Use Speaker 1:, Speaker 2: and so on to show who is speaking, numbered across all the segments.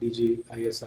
Speaker 1: DG ISI,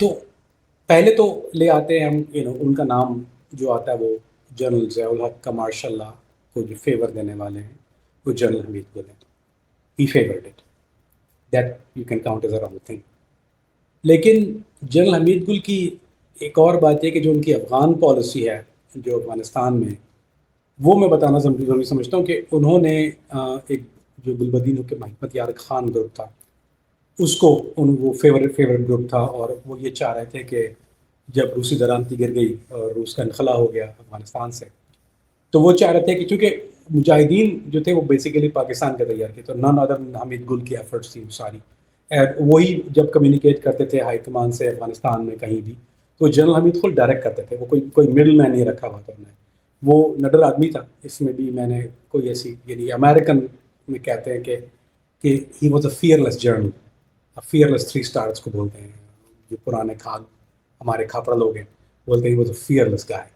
Speaker 1: تو پہلے تو لے آتے ہیں ہم ان کا نام جو آتا ہے وہ جنرل ضیاء الحق کا ماشاء اللہ کو جو فیور دینے والے ہیں وہ جنرل حمید گل ہیں. He favoured it. That you can count as a wrong thing. لیکن جنرل حمید گل کی ایک اور بات ہے کہ جو ان کی افغان پالیسی ہے جو افغانستان میں، وہ میں بتانا ضروری سمجھتا ہوں کہ انہوں نے ایک جو گلبدین کے حکمت یار خان گروپ تھا اس کو وہ فیورٹ گروپ تھا، اور وہ یہ چاہ رہے تھے کہ جب روسی درانتی گر گئی اور روس کا انخلا ہو گیا افغانستان سے، تو وہ چاہ رہے تھے کہ چونکہ مجاہدین جو تھے وہ بیسیکلی پاکستان کا تیار کیے، تو نان ادر حمید گل کی ایفرٹس تھیں ساری. وہی جب کمیونیکیٹ کرتے تھے ہائی کمان سے افغانستان میں کہیں بھی، تو جنرل حمید خود ڈائریکٹ کرتے تھے. وہ کوئی مڈل مین نہیں رکھا ہوا تھا انہوں نے. وہ نڈر آدمی تھا. اس میں بھی میں نے کوئی ایسی یعنی امریکن میں کہتے ہیں کہ he was a fearless general. Fearless 3 stars کو بولتے ہیں جو پرانے ہمارے کھاپڑا لوگ ہیں بولتے ہیں وہ تو فیئرلیس گائے.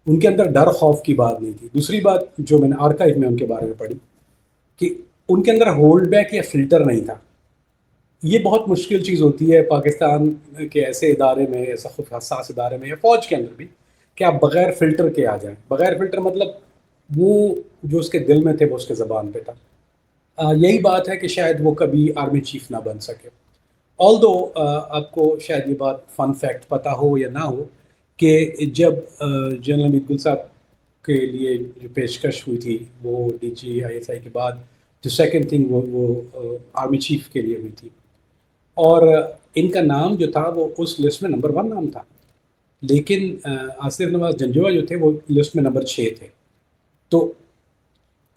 Speaker 1: ان کے اندر ڈر خوف کی بات نہیں تھی. دوسری بات جو میں نے آرکائیو میں ان کے بارے میں پڑھی کہ ان کے اندر ہولڈ بیک یا فلٹر نہیں تھا. یہ بہت مشکل چیز ہوتی ہے پاکستان کے ایسے ادارے میں، ایسا خود حساس ادارے میں یا فوج کے اندر بھی، کہ آپ بغیر فلٹر کے آ جائیں. بغیر فلٹر مطلب وہ جو اس کے دل میں تھے وہ اس کے زبان پہ تھا. یہی بات ہے کہ شاید وہ کبھی آرمی چیف نہ بن سکے. آل دو آپ کو شاید یہ بات فن فیکٹ پتہ ہو یا نہ ہو کہ جب جنرل حمید گل صاحب کے لیے جو پیشکش ہوئی تھی وہ D G I S I کے بعد، جو سیکنڈ تھنگ وہ آرمی چیف کے لیے ہوئی تھی، اور ان کا نام جو تھا وہ اس لسٹ میں نمبر 1 نام تھا. لیکن آصف نواز جنجوعہ جو تھے وہ لسٹ میں نمبر 6 تھے. تو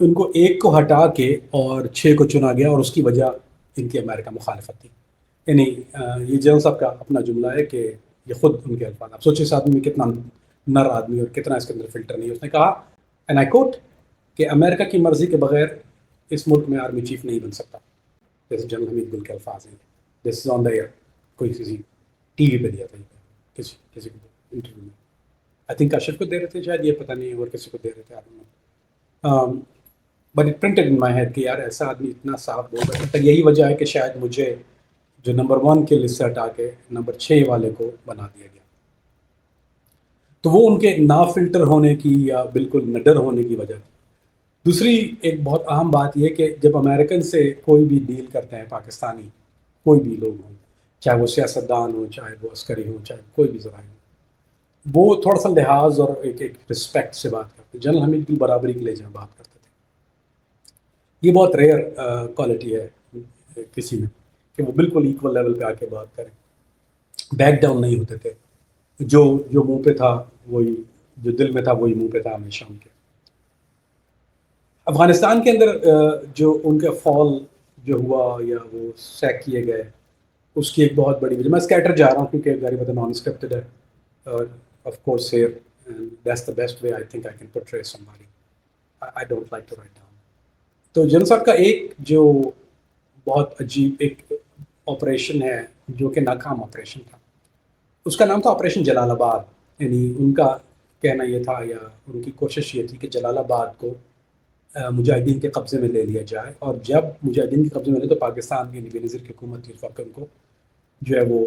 Speaker 1: ان کو 1 کو ہٹا کے اور 6 کو چنا گیا، اور اس کی وجہ ان کی امریکہ مخالفت تھی. یعنی یہ جنرل صاحب کا اپنا جملہ ہے کہ یہ خود ان کے الفاظ. آپ سوچیں اس آدمی میں کتنا نر آدمی اور کتنا اس کے اندر فلٹر نہیں. اس نے کہا اینڈ آئی کوٹ کہ امریکہ کی مرضی کے بغیر اس ملک میں آرمی چیف نہیں بن سکتا. جیسے جنرل حمید گل کے الفاظ ہیں. دس از آن دا ایئر. کوئی کسی ٹی وی پہ دیا تھا کسی کو انٹرویو میں. آئی تھنک اشرف کو دے رہے تھے شاید، یہ پتہ نہیں اور کسی کو دے رہے تھے. But it printed in my head کہ یار ایسا آدمی اتنا صاف بول رہا ہے. یہی وجہ ہے کہ شاید مجھے جو نمبر 1 کے لسٹ سے ہٹا کے نمبر 6 والے کو بنا دیا گیا. تو وہ ان کے نا فلٹر ہونے کی یا بالکل نڈر ہونے کی وجہ تھی. دوسری ایک بہت اہم بات یہ کہ جب امریکن سے کوئی بھی ڈیل کرتے ہیں پاکستانی، کوئی بھی لوگ ہوں، چاہے وہ سیاستدان ہوں، چاہے وہ عسکری ہوں، چاہے کوئی بھی ذرائع ہوں، وہ تھوڑا سا لحاظ اور ایک رسپیکٹ سے بات کرتے ہیں. جنرل حمید کی برابری کے لیے جہاں بات کرتے تھے. یہ بہت ریئر کوالٹی ہے کسی میں کہ وہ بالکل ایکول لیول پہ آ کے بات کریں. بیک ڈاؤن نہیں ہوتے تھے. جو منہ پہ تھا وہی، جو دل میں تھا وہی منہ پہ تھا ہمیشہ ان کے. افغانستان کے اندر جو ان کا فال جو ہوا یا وہ سیک کیے گئے، اس کی ایک بہت بڑی وجہ، میں اسکیٹر جا رہا ہوں کیونکہ گاڑی پتہ نان اسکرپٹڈ ہے. Of course here that's the best way I think I can portray somebody. I don't like to write down. تو جنرل صاحب کا ایک جو بہت عجیب ایک آپریشن ہے جو کہ ناکام آپریشن تھا، اس کا نام تھا آپریشن جلال آباد. یعنی ان کا کہنا یہ تھا یا ان کی کوشش یہ تھی کہ جلال آباد کو مجاہدین کے قبضے میں لے لیا جائے، اور جب مجاہدین کے قبضے میں لے تو پاکستان کی بے نظیر کی حکومت تھی اس وقت ان کو جو ہے وہ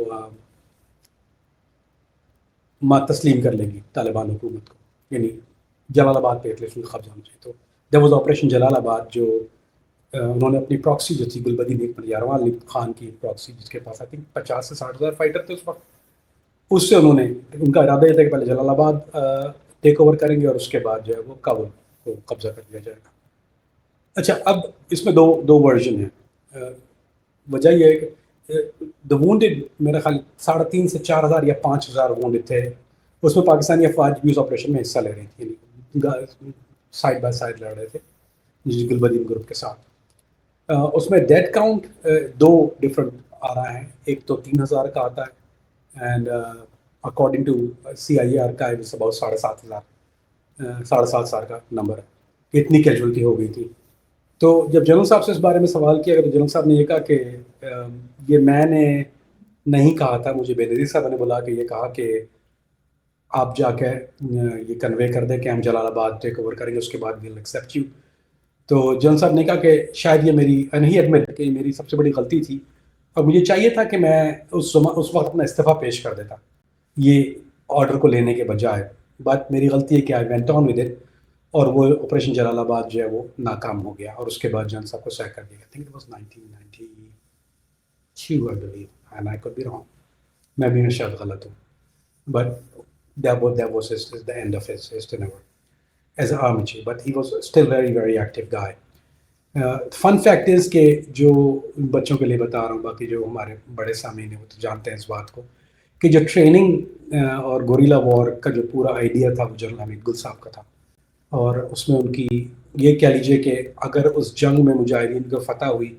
Speaker 1: تسلیم کر لے گی طالبان حکومت کو. یعنی جلال آباد پہ ایٹ لیسٹ قبضہ ہونا چاہیے. تو جب وہ آپریشن جلال آباد جو انہوں نے اپنی پراکسی جو تھی گلبدین یاروان خان کی پراکسی، جس کے پاس آئی تھنک 50 سے 60 ہزار فائٹر تھے اس وقت، اس سے انہوں نے ان کا ارادہ یہ تھا کہ پہلے جلال آباد ٹیک اوور کریں گے اور اس کے بعد جو ہے وہ کابل کو قبضہ کر لیا جائے گا. اچھا، اب اس میں دو ورژن ہیں. وجہ یہ ہے کہ دا وونڈڈ میرا خیال 3.5 سے 4,000 یا 5,000 وونڈڈ تھے. اس میں پاکستانی افواج بھی اس آپریشن میں حصہ لے رہی تھی، یعنی سائڈ بائی سائڈ لڑ رہے تھے گلبدین گروپ کے ساتھ. اس میں ڈیتھ کاؤنٹ 2 ڈفرنٹ آ رہا ہے. ایک تو 3,000 کا آتا ہے، and according to CIA archive about 7,500 کا نمبر ہے کہ اتنی کیجولٹی ہو گئی تھی. تو جب جنرل صاحب سے اس بارے میں سوال کیا تو جنرل صاحب نے یہ کہا کہ یہ میں نے نہیں کہا تھا، مجھے بے نظیر صاحب نے بولا کہ یہ کہا کہ آپ جا کے یہ کنوے کر دیں کہ ہم جلال آباد ٹیک اوور کریں گے، اس کے بعد ویل ایکسیپٹ یو. تو جنرل صاحب نے کہا کہ شاید یہ میری نہیں ایڈمٹ کہ میری سب سے بڑی غلطی تھی اور مجھے چاہیے تھا کہ میں اس وقت اپنا استعفیٰ پیش کر دیتا یہ آرڈر کو لینے کے بجائے. بات میری غلطی ہے کہ I went on with it, اور وہ آپریشن جلال آباد جو ہے وہ ناکام ہو گیا، اور اس کے بعد جان صاحب کو سیک کر دیا. I think it was 1992 I believe, and I could be wrong, میں بھی شاید غلط ہوں. But that was the end of his tenure as an army chief, but he was still very very active guy. Fun fact is کہ جو بچوں کے لیے بتا رہا ہوں، باقی جو ہمارے بڑے سامعین ہیں وہ تو جانتے ہیں اس بات کو، کہ جو ٹریننگ اور گوریلا وار کا جو پورا آئیڈیا تھا وہ جنرل حمید گل صاحب کا تھا. اور اس میں ان کی یہ کہہ لیجیے کہ اگر اس جنگ میں مجاہدین کو فتح ہوئی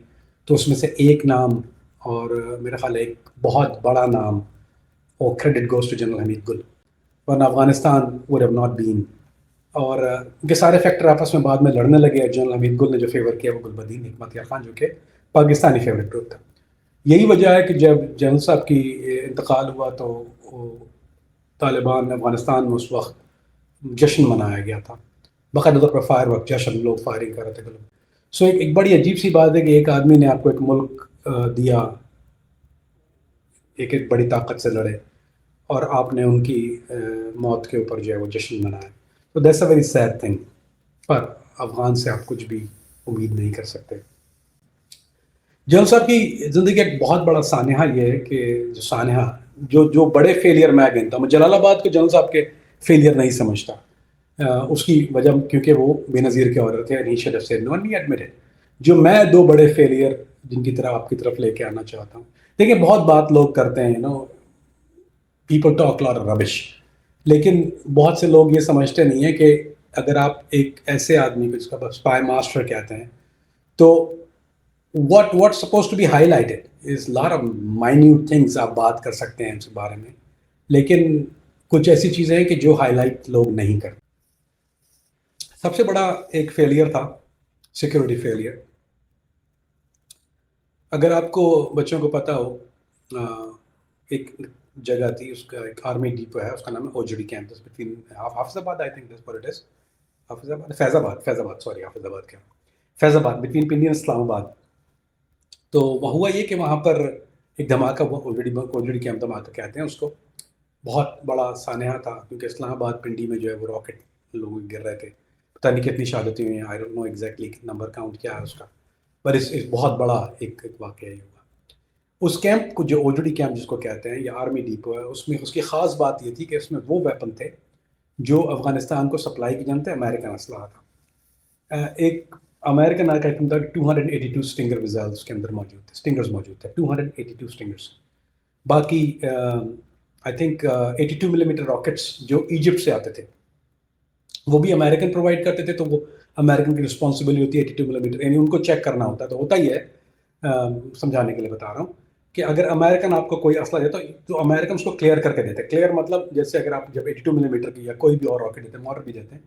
Speaker 1: تو اس میں سے ایک نام، اور میرا خیال ہے ایک بہت بڑا نام، اور credit goes to general Hamid گل، ورنہ Afghanistan would have not been. اور ان کے سارے فیکٹر آپس میں بعد میں لڑنے لگے. جنرل حمید گل نے جو فیور کیا وہ گلبدین حکمت یار خان جو کہ پاکستانی فیورٹ گروپ تھا. یہی وجہ ہے کہ جب جنرل صاحب کی انتقال ہوا تو طالبان افغانستان میں اس وقت جشن منایا گیا تھا، باقاعدہ پر فائر ورک جشن، لوگ فائرنگ کر رہے تھے. سو ایک بڑی عجیب سی بات ہے کہ ایک آدمی نے آپ کو ایک ملک دیا، ایک بڑی طاقت سے لڑے، اور آپ نے ان کی موت کے اوپر جو ہے وہ جشن منایا. تو that's a very sad thing. پر افغان سے آپ کچھ بھی امید نہیں کر سکتے. جنرل صاحب کی زندگی ایک بہت بڑا سانحہ یہ ہے کہ جو سانحہ جو بڑے فیلئر میں گنتا ہوں، میں جلال آباد کو جنرل صاحب کے فیلئر نہیں سمجھتا. اس کی وجہ کیونکہ وہ بے نظیر کے آرڈر تھے، he should have said no and he admitted. جو میں دو بڑے فیلئر جن کی طرح آپ کی طرف لے کے آنا چاہتا ہوں، دیکھیں بہت بات لوگ کرتے ہیں، پیپل ٹاک لاٹ آف ربش، لیکن بہت سے لوگ یہ سمجھتے نہیں ہیں کہ اگر آپ ایک ایسے آدمی کو جس کا اسپائی ماسٹر کہتے ہیں، تو what supposed to be highlighted is lot of minute things آپ بات کر سکتے ہیں اس بارے میں، لیکن کچھ ایسی چیزیں ہیں کہ جو ہائی لائٹ لوگ نہیں کرتے. سب سے بڑا ایک فیلئر تھا سیکورٹی فیلئر. اگر آپ کو بچوں کو پتہ ہو، ایک جگہ تھی، اس کا ایک آرمی ڈیپو ہے، اس کا نام ہے اوجڑی campus between Hafizabad, I think that's what it is, Faizabad sorry حافظ آباد کیا، فیض آباد بٹوین پنڈی اور اسلام آباد. تو وہ ہوا یہ کہ وہاں پر ایک دھماکہ ہوا، اوجڑی کیمپ دھماکہ کہتے ہیں اس کو. بہت بڑا سانحہ تھا کیونکہ اسلام آباد پنڈی میں جو ہے وہ راکٹ لوگ گر رہے تھے. پتہ نہیں کتنی شہادتیں ہوئی ہیں، I don't know exactly number count کیا ہے اس کا، پر اس بہت بڑا ایک واقعہ یہ ہوا. اس کیمپ کو جو اوجڑی کیمپ جس کو کہتے ہیں یا آرمی ڈیپو ہے، اس میں اس کی خاص بات یہ تھی کہ اس میں وہ ویپن تھے جو افغانستان کو سپلائی کی جانتے ہیں، امریکن اسلحہ تھا. ایک امریکن آئٹم تھا 282 اسٹنگر میزائل اس کے اندر موجود تھے، اسٹنگرز موجود تھے 282 اسٹنگرز. باقی I think 82 millimetre rockets جو ایجپٹ سے آتے تھے وہ بھی امریکن پرووائڈ کرتے تھے، تو وہ امریکن کی رسپانسبلٹی ہوتی ہے 82 ملی میٹر، یعنی ان کو چیک کرنا ہوتا ہے. تو ہوتا ہی ہے، سمجھانے کے لیے بتا رہا ہوں کہ اگر امریکن آپ کو کوئی اسلحہ دیتا تو امریکن اس کو کلیئر کر کے دیتے. کلیئر مطلب جیسے اگر آپ جب 82 ملی میٹر کی یا کوئی بھی اور راکٹ دیتے ہیں، مارٹر بھی دیتے ہیں،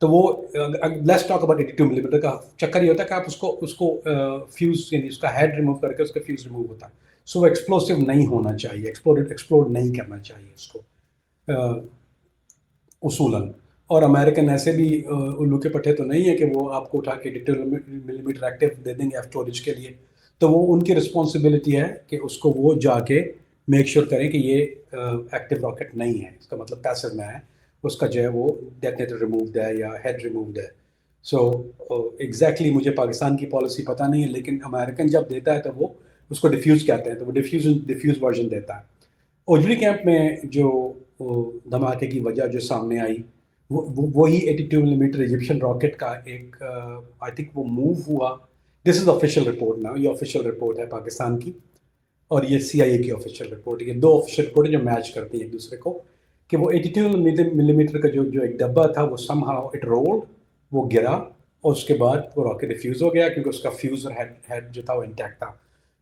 Speaker 1: تو وہ لیٹس ٹاک اباؤٹ 82 ملی میٹر کا چکر یہ ہوتا ہے کہ آپ اس کو فیوز، یعنی اس کا ہیڈ ریموو کر کے اس کا فیوز ریموو ہوتا ہے. سو وہ ایکسپلوسو نہیں ہونا چاہیے، ایکسپلوڈ نہیں کرنا چاہیے اس کو اصولاً. اور امریکن ایسے بھی الو کے پٹھے تو نہیں ہے کہ وہ آپ کو اٹھا کے 82 ملی میٹر ایکٹیو دے دیں گے اسٹوریج کے لیے. تو وہ ان کی رسپانسبلٹی ہے کہ اس کو وہ جا کے میک شور کریں کہ یہ ایکٹیو راکٹ نہیں ہے، اس کا مطلب پیسو میں ہے، اس کا جو ہے وہ ڈیٹونیٹر ریمووڈ ہے یا ہیڈ ریمووڈ ہے. سو ایگزیکٹلی مجھے پاکستان کی پالیسی پتہ نہیں ہے، لیکن امریکن جب دیتا ہے تو وہ اس کو ڈیفیوز کہتے ہیں، تو وہ ڈیفیوز ورژن دیتا ہے. اوجڑی کیمپ میں جو دھماکے کی وجہ جو سامنے آئی، وہی 82 ملی میٹر ایجپشن راکٹ کا ایک آئی تھنک وہ موو ہوا. دس از آفیشیل رپورٹ نا، یہ آفیشیل رپورٹ ہے پاکستان کی، اور یہ سی آئی اے کی آفیشیل رپورٹ ہے. یہ دو آفیشیل رپورٹیں جو میچ کرتی ہیں ایک دوسرے کو، کہ وہ 82 ملی میٹر کا جو ایک ڈبہ تھا وہ سم ہاؤ اٹ رولڈ، وہ گرا، اور اس کے بعد وہ راکٹ ڈیفیوز ہو گیا کیونکہ اس کا فیوز اور ہیڈ جو تھا وہ انٹیکٹ تھا.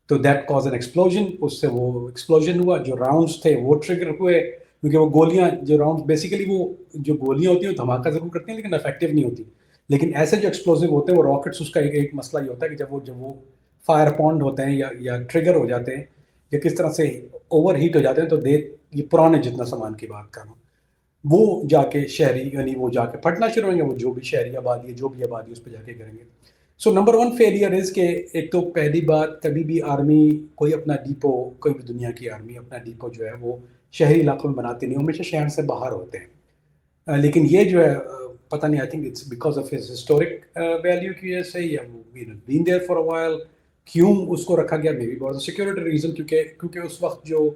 Speaker 1: تو دیٹ کاز این ایکسپلوژن، اس سے وہ ایکسپلوژن ہوا، جو راؤنڈس تھے وہ ٹریگر ہوئے، کیونکہ وہ گولیاں جو راؤنڈ بیسیکلی وہ جو گولیاں ہوتی ہیں وہ دھماکہ ضرور کرتی ہیں لیکن افیکٹو نہیں ہوتی. لیکن ایسے جو ایکسپلوزو ہوتے ہیں وہ راکٹس، اس کا ایک مسئلہ یہ ہوتا ہے کہ جب وہ فائر پونڈ ہوتے ہیں یا ٹریگر ہو جاتے ہیں یا کس طرح سے اوور ہیٹ ہو جاتے ہیں، تو یہ پرانے جتنا سامان کی بات کر رہا ہوں، وہ جا کے شہری، یعنی وہ جا کے پھٹنا شروع ہوں گے، وہ جو بھی شہری آبادی ہے، جو بھی آبادی اس پہ جا کے کریں گے. سو نمبر ون فیلئر از کہ ایک تو پہلی بات کبھی بھی آرمی کوئی اپنا ڈیپو کوئی بھی دنیا کی آرمی اپنا ڈیپو جو ہے وہ شہری علاقوں میں بناتے نہیں، ہمیشہ شہر سے باہر ہوتے ہیں. لیکن یہ جو ہے پتہ نہیں، I think it's because of his historic value کی وجہ سے، یا been there for a while کیوں اس کو رکھا گیا، مے بی بہت سیکورٹی ریزن، کیونکہ اس وقت جو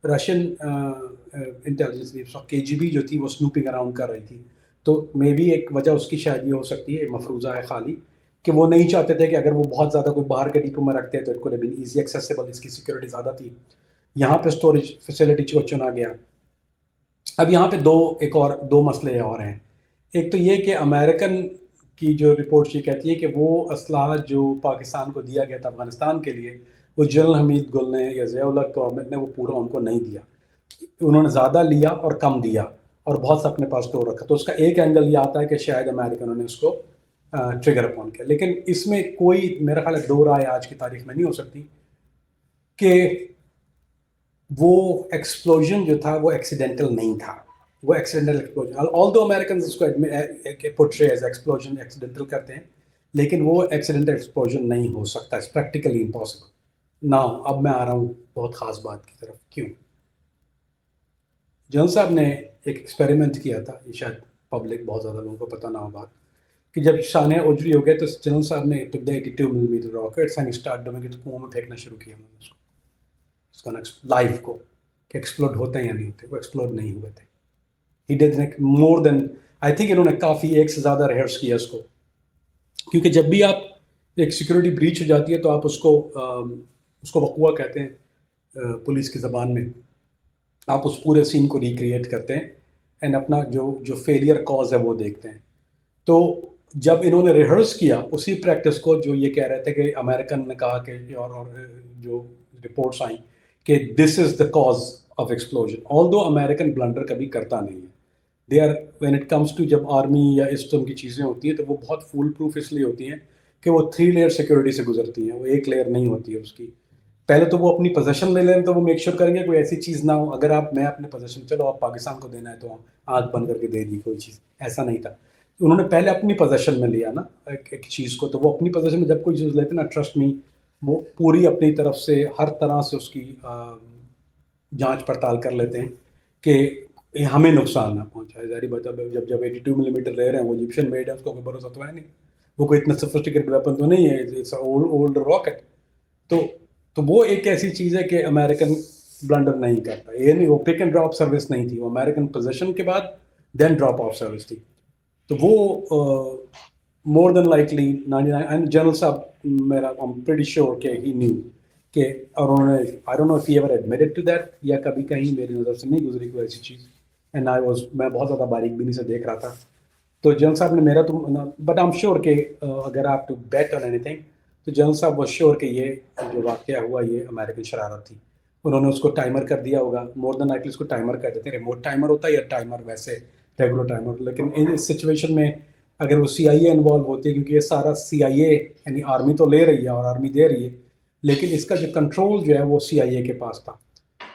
Speaker 1: رشین انٹیلیجنس اس وقت KGB جو تھی وہ سنوپنگ اراؤنڈ کر رہی تھی. تو مے بی ایک وجہ اس کی شاید یہ ہو سکتی ہے، مفروضہ ہے خالی، کہ وہ نہیں چاہتے تھے کہ اگر وہ بہت زیادہ کوئی باہر کے ڈیپو میں رکھتے ہیں تو it could have been easily accessible, اس کی سیکورٹی زیادہ تھی. یہاں پہ اسٹوریج فیسلٹی کو چنا گیا. اب یہاں پہ ایک اور دو مسئلے اور ہیں. ایک تو یہ کہ امریکن کی جو رپورٹ یہ کہتی ہے کہ وہ اسلحہ جو پاکستان کو دیا گیا تھا افغانستان کے لیے، وہ جنرل حمید گل نے یا ضیاء الحق گورنمنٹ نے وہ پورا ان کو نہیں دیا. انہوں نے زیادہ لیا اور کم دیا اور بہت سا اپنے پاس اسٹور رکھا. تو اس کا ایک اینگل یہ آتا ہے کہ شاید امریکنوں نے اس کو ٹریگر اپون کیا. لیکن اس میں کوئی میرا خیال ہے دو رائے آج کی تاریخ میں نہیں ہو سکتی کہ وہ ایکسپلوژن جو تھا وہ ایکسیڈنٹل نہیں تھا. وہ ایکسیڈنٹل ایکسپلوژن، آل دو امیریکنز اس کو پورٹری ایز ایکسپلوژن ایکسیڈنٹل کرتے ہیں، لیکن وہ ایکسیڈنٹل ایکسپلوژن نہیں ہو سکتا، اٹس پریکٹیکلی امپاسبل. ناؤ اب میں آ رہا ہوں بہت خاص بات کی طرف. کیوں؟ جنرل صاحب نے ایک ایکسپیریمنٹ کیا تھا، یہ شاید پبلک بہت زیادہ لوگوں کو پتہ نہ ہو بات، کہ جب شانہ اجری ہو گئے تو جنرل صاحب نے ٹک the 82 millimetre rockets and start doing it, کنویں میں پھینکنا شروع کیا انہوں نے اس کا لائف کو، کہ ایکسپلوڈ ہوتے ہیں یا نہیں ہوتے. وہ ایکسپلوڈ نہیں ہوئے تھے. He did more then, I think انہوں نے کافی ایک سے زیادہ ریہرس کیا اس کو، کیونکہ جب بھی آپ ایک سیکورٹی بریچ ہو جاتی ہے تو آپ اس کو وقوع کہتے ہیں پولیس کی زبان میں. آپ اس پورے سین کو ریکریٹ کرتے ہیں اینڈ اپنا جو فیلئر کاز ہے وہ دیکھتے ہیں. تو جب انہوں نے ریہرس کیا اسی پریکٹس کو، جو یہ کہہ رہے تھے کہ امریکن نے کہا کہ اور جو رپورٹس آئیں کہ this is the cause of explosion, all دو امریکن بلنڈر کبھی کرتا نہیں ہے. They are when it comes to, جب آرمی یا اس طرح کی چیزیں ہوتی ہیں تو وہ بہت فول پروف اس لیے ہوتی ہیں کہ وہ 3 لیئر سیکورٹی سے گزرتی ہیں، وہ ایک لیئر نہیں ہوتی ہے اس کی. پہلے تو وہ اپنی پوزیشن میں لیں تو وہ میک شور کریں گے کوئی ایسی چیز نہ ہو. اگر میں اپنے پوزیشن، چلو آپ پاکستان کو دینا ہے تو آنکھ بند کر کے دے دی کوئی چیز، ایسا نہیں تھا. انہوں نے پہلے اپنی پوزیشن میں لیا نا ایک چیز کو. تو وہ اپنی پوزیشن میں جب کوئی چیز لیتے نا، ٹرسٹ می، وہ پوری اپنی طرف سے ہر طرح سے اس کی جانچ پڑتال کر لیتے ہیں کہ ہمیں نقصان نہ پہنچائے. ظاہری بات ہے جب 82 ملی میٹر لے رہے ہیں، وہ ایجپشن میڈ ہے، اس کو کوئی بھروسہ تو ہے نہیں، وہ کوئی اتنا سفسٹیکیٹڈ ویپن تو نہیں ہے، اٹس اولڈ راکٹ. تو وہ ایک ایسی چیز ہے کہ امریکن بلنڈر نہیں کرتا. یہ نہیں، وہ پک اینڈ ڈراپ سروس نہیں تھی، وہ امریکن پوزیشن کے بعد دین ڈراپ آف سروس تھی. تو وہ مور دین لائکلی 99 جنرل صاحب میرا آئی ایم پریٹی شیور کہ ہی نیو کہ، اور انہوں نے I don't know if he ever admitted to that, یا کبھی کہیں میری نظر سے نہیں گزری کوئی ایسی چیز. اینڈ میں بہت زیادہ باریک بینی سے دیکھ رہا تھا. تو جنرل صاحب نے میرا تو، بٹ آئی ایم شیور کہ اگر آپ to bet on anything تو جنرل صاحب واز شیور کہ یہ جو واقعہ ہوا یہ امریکن شرارت تھی. انہوں نے اس کو ٹائمر کر دیا ہوگا، مور دین لائکلی اس کو ٹائمر کر دیتے ہیں. ریموٹ ٹائمر ہوتا ہے یا ٹائمر ویسے ریگولر ٹائمر. لیکن اس سچویشن میں اگر وہ CIA انوالو ہوتی ہے، کیونکہ یہ سارا CIA یعنی آرمی تو لے رہی ہے اور آرمی دے رہی ہے، لیکن اس کا جو کنٹرول جو ہے وہ CIA کے پاس تھا.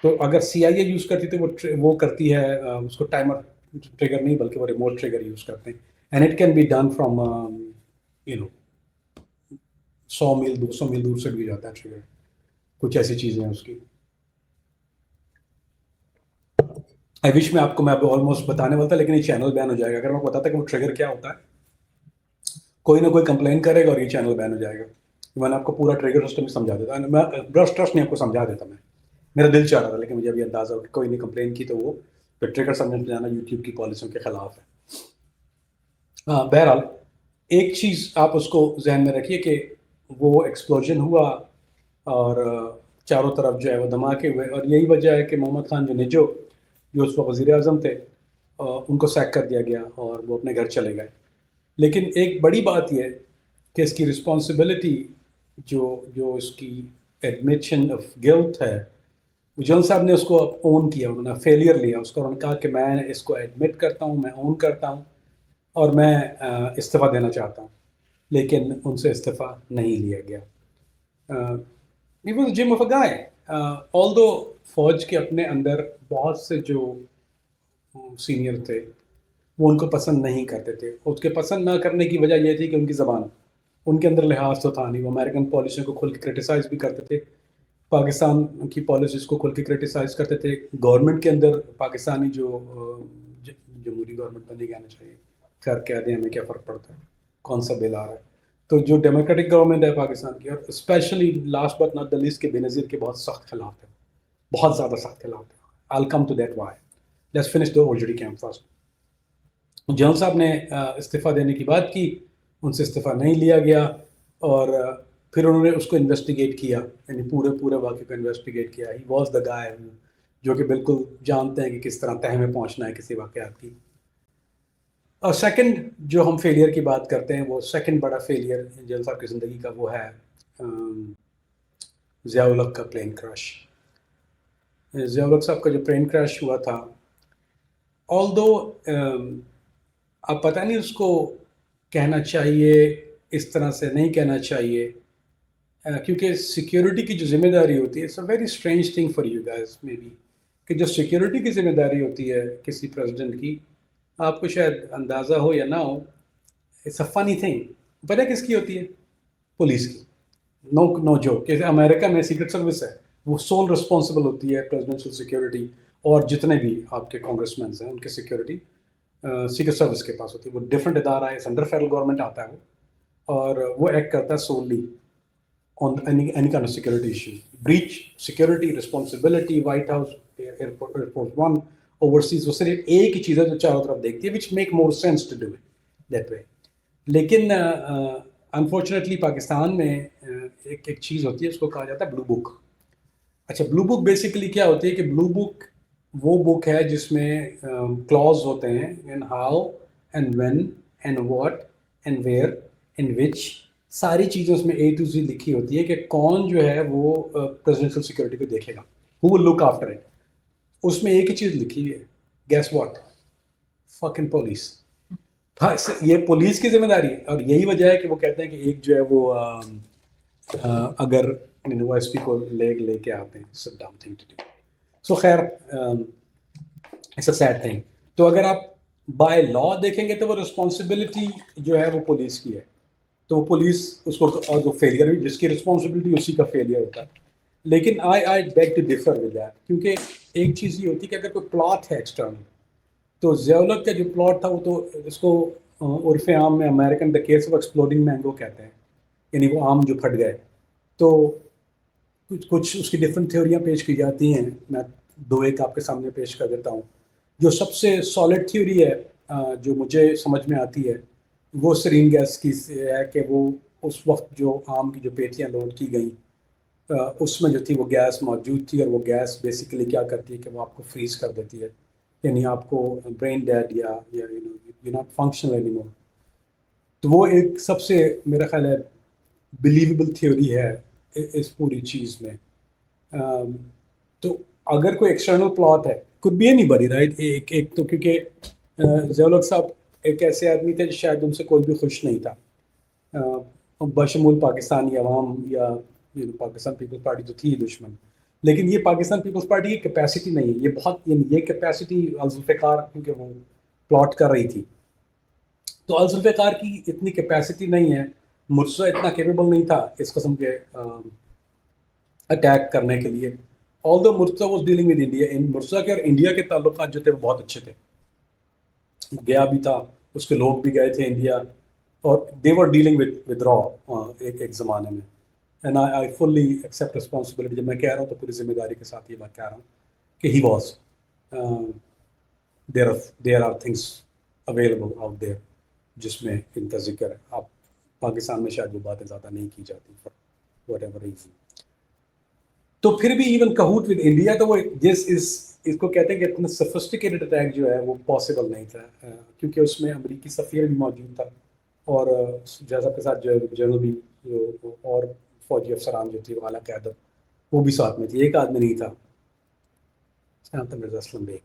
Speaker 1: تو اگر CIA یوز کرتی تو وہ کرتی ہے اس کو ٹائمر ٹریگر نہیں بلکہ وہ ریموٹ ٹریگر یوز کرتے ہیں. And it can be done from 100 mile 200 mile دور سے بھی جاتا ہے ٹریگر. کچھ ایسی چیزیں ہیں اس کی. آئی وش میں آپ کو آلموسٹ بتانے والا تھا، لیکن یہ چینل بین ہو جائے گا. اگر میں بتاتا کہ وہ ٹریگر کیا ہوتا ہے، کوئی نہ کوئی کمپلین کرے گا اور یہ چینل بین ہو جائے گا. میں نے آپ کو پورا ٹریگر سسٹم سمجھا دیتا. میں برش ٹرسٹ نہیں آپ کو سمجھا دیتا. میرا دل چاہ رہا تھا، لیکن مجھے ابھی اندازہ ہو کہ کوئی نہیں کمپلین کی تو وہ ٹریگر سمجھ جانا یوٹیوب کی پالیسیوں کے خلاف ہے. بہرحال ایک چیز آپ اس کو ذہن میں رکھیے کہ وہ ایکسپلوژن ہوا اور چاروں طرف جو ہے وہ دھماکے ہوئے، اور یہی وجہ ہے کہ محمد خان جو اس وقت وزیر اعظم تھے، ان کو سیک کر دیا گیا اور وہ اپنے گھر چلے گئے. لیکن ایک بڑی بات یہ کہ اس کی رسپانسبلٹی جو اس کی ایڈمیشن آف گلٹ ہے، جنرل صاحب نے اس کو اون کیا. انہوں نے فیلئر لیا اس کو. انہوں نے کہا کہ میں اس کو ایڈمٹ کرتا ہوں، میں اون کرتا ہوں اور میں استعفیٰ دینا چاہتا ہوں. لیکن ان سے استعفیٰ نہیں لیا گیا. He was a gem of a guy. Although فوج کے اپنے اندر بہت سے جو سینئر تھے وہ ان کو پسند نہیں کرتے تھے. اس کے پسند نہ کرنے کی وجہ یہ تھی کہ ان کی زبان ان کے اندر لحاظ تو تھا نہیں، وہ امریکن پالیسیوں کو کھل کے کرٹیسائز بھی کرتے تھے، پاکستان کی پالیسیز کو کھل کے کرٹیسائز کرتے تھے. گورنمنٹ کے اندر پاکستانی جو جمہوری گورنمنٹ بنی کہنا چاہیے، خیر کہہ دیں ہمیں کیا فرق پڑتا ہے کون سا بل آ رہا ہے. تو جو ڈیموکریٹک گورنمنٹ ہے پاکستان کی، اور specially last but not the least کے بے نظیر کے بہت سخت خلاف ہے، بہت زیادہ سخت خلاف ہے. I'll come to that why. Let's finish the OJD camp first. General صاحب نے استعفیٰ دینے کی بات کی، ان سے استعفیٰ نہیں لیا گیا، اور پھر انہوں نے اس کو انویسٹیگیٹ کیا، یعنی پورے واقعے کو انویسٹیگیٹ کیا. ہی واز دا گائے جو کہ بالکل جانتے ہیں کہ کس طرح تہہ میں پہنچنا ہے کسی واقعات کی. اور سیکنڈ جو ہم فیلئر کی بات کرتے ہیں، وہ سیکنڈ بڑا فیلئر جنرل صاحب کی زندگی کا، وہ ہے ضیاء الحق کا پلین کریش. ضیاء الحق صاحب کا جو پلین کریش ہوا تھا، although اب پتہ نہیں اس کو کہنا چاہیے اس طرح سے نہیں کہنا چاہیے، کیونکہ سیکیورٹی کی جو ذمہ داری ہوتی ہے، it's a very strange thing for you guys may be, کہ جو سیکیورٹی کی ذمہ داری ہوتی ہے کسی پریزیڈنٹ کی، آپ کو شاید اندازہ ہو یا نہ ہو، اٹس اے فنی تھنگ. پتہ کس کی ہوتی ہے؟ پولیس کی. نو جو کہ امریکہ میں سیکرٹ سروس ہے، وہ سول رسپانسبل ہوتی ہے پریزیڈنشل سیکیورٹی، اور جتنے بھی آپ کے کانگریس مینس ہیں ان کی سیکیورٹی سیکرٹ سروس کے پاس ہوتی ہے. وہ ڈفرینٹ ادارہ ہے، انڈر فیڈرل گورنمنٹ آتا ہے وہ، اور وہ ایکٹ کرتا ہے solely on any kind of security issue. Breach security responsibility, White House, Air Force One, overseas، وہ صرف ایک ہی چیز ہے جو چاروں طرف دیکھتی ہے، which make more sense to do it that way. لیکن unfortunately پاکستان میں ایک چیز ہوتی ہے، اس کو کہا جاتا ہے بلو بک. اچھا، بلو بک بیسیکلی کیا ہوتی ہے کہ بلو بک وہ بک ہے جس میں کلوز ہوتے ہیں in how and when and what and where and which، ساری چیزیں اس میں A to Z لکھی ہوتی ہے کہ کون جو ہے وہ پریزیڈنشل سیکورٹی کو دیکھے گا، who will look after it. اس میں ایک ہی چیز لکھی ہے، گیس واٹ؟ fucking police. یہ پولیس کی ذمہ داری ہے، اور یہی وجہ ہے کہ وہ کہتے ہیں کہ ایک جو ہے وہ اگر وہ ایس پی کو لے کے آتے ہیں، it's a dumb thing to do. So خیر it's a sad thing. تو اگر آپ بائی لا دیکھیں گے تو وہ رسپانسبلٹی جو ہے وہ پولیس کی ہے، تو وہ پولیس اس کو، اور جو فیلئر بھی جس کی رسپانسبلٹی اسی کا فیلئر ہوتا ہے. لیکن I beg to differ with that, کیونکہ ایک چیز یہ ہوتی ہے کہ اگر کوئی پلاٹ ہے ایکسٹرنل، تو ضیاء الحق کا جو پلاٹ تھا وہ تو اس کو عرف عام میں American the case of exploding mango کہتے ہیں، یعنی وہ آم جو پھٹ گئے. تو کچھ اس کی ڈفرینٹ تھیوریاں پیش کی جاتی ہیں، میں دو ایک آپ کے سامنے پیش کر دیتا ہوں. جو سب سے سالڈ تھیوری ہے جو مجھے سمجھ میں آتی ہے، وہ سرین گیس کی ہے، کہ وہ اس وقت جو آم کی جو پیٹیاں لوڈ کی گئیں اس میں جو تھی وہ گیس موجود تھی، اور وہ گیس بیسیکلی کیا کرتی ہے کہ وہ آپ کو فریز کر دیتی ہے، یعنی آپ کو برین ڈیڈ یا you not functional any more. تو وہ ایک سب سے میرا خیال ہے بلیویبل تھیوری ہے اس پوری چیز میں. تو اگر کوئی ایکسٹرنل پلاٹ ہے، could be anybody رائٹ، ایک تو کیونکہ ضیاء الحق صاحب ایک ایسے آدمی تھے شاید ان سے کوئی بھی خوش نہیں تھا، بشمول پاکستانی عوام یا پاکستان پیپلز پارٹی تو تھی دشمن، لیکن یہ پاکستان پیپلز پارٹی کی کیپیسٹی نہیں ہے، یہ بہت، یعنی یہ کیپیسٹی الذوالفقار کیونکہ وہ پلاٹ کر رہی تھی، تو الذوالفقار کی اتنی کیپیسٹی نہیں ہے، مرتضیٰ اتنا کیپیبل نہیں تھا اس قسم کے اٹیک کرنے کے لیے. although Murtaza was dealing with India, Murtaza کے اور انڈیا کے تعلقات جو تھے وہ بہت اچھے تھے، گیا بھی تھا، اس کے لوگ بھی گئے تھے انڈیا، اور they were dealing with raw ایک زمانے میں. and I fully accept responsibility، جب میں کہہ رہا ہوں تو پوری ذمہ داری کے ساتھ یہ بات کہہ رہا ہوں کہ he was there are things available out there جس میں ان کا ذکر ہے. آپ پاکستان میں شاید وہ باتیں زیادہ نہیں کی جاتی for whatever reason. تو پھر بھی ایون کہوٹ ود انڈیا، تو وہ اس کو کہتے ہیں کہ اتنا سفسٹیکیٹڈ اٹیک جو ہے وہ پاسبل نہیں تھا، کیونکہ اس میں امریکی سفیر بھی موجود تھا، اور جیسا کے ساتھ جو جنوبی جو اور فوجی افسران جو تھی، وہ اعلیٰ قیادت، وہ بھی ساتھ میں تھی. ایک آدمی نہیں تھا، اس کا نام تھا مرزا اسلم بیگ،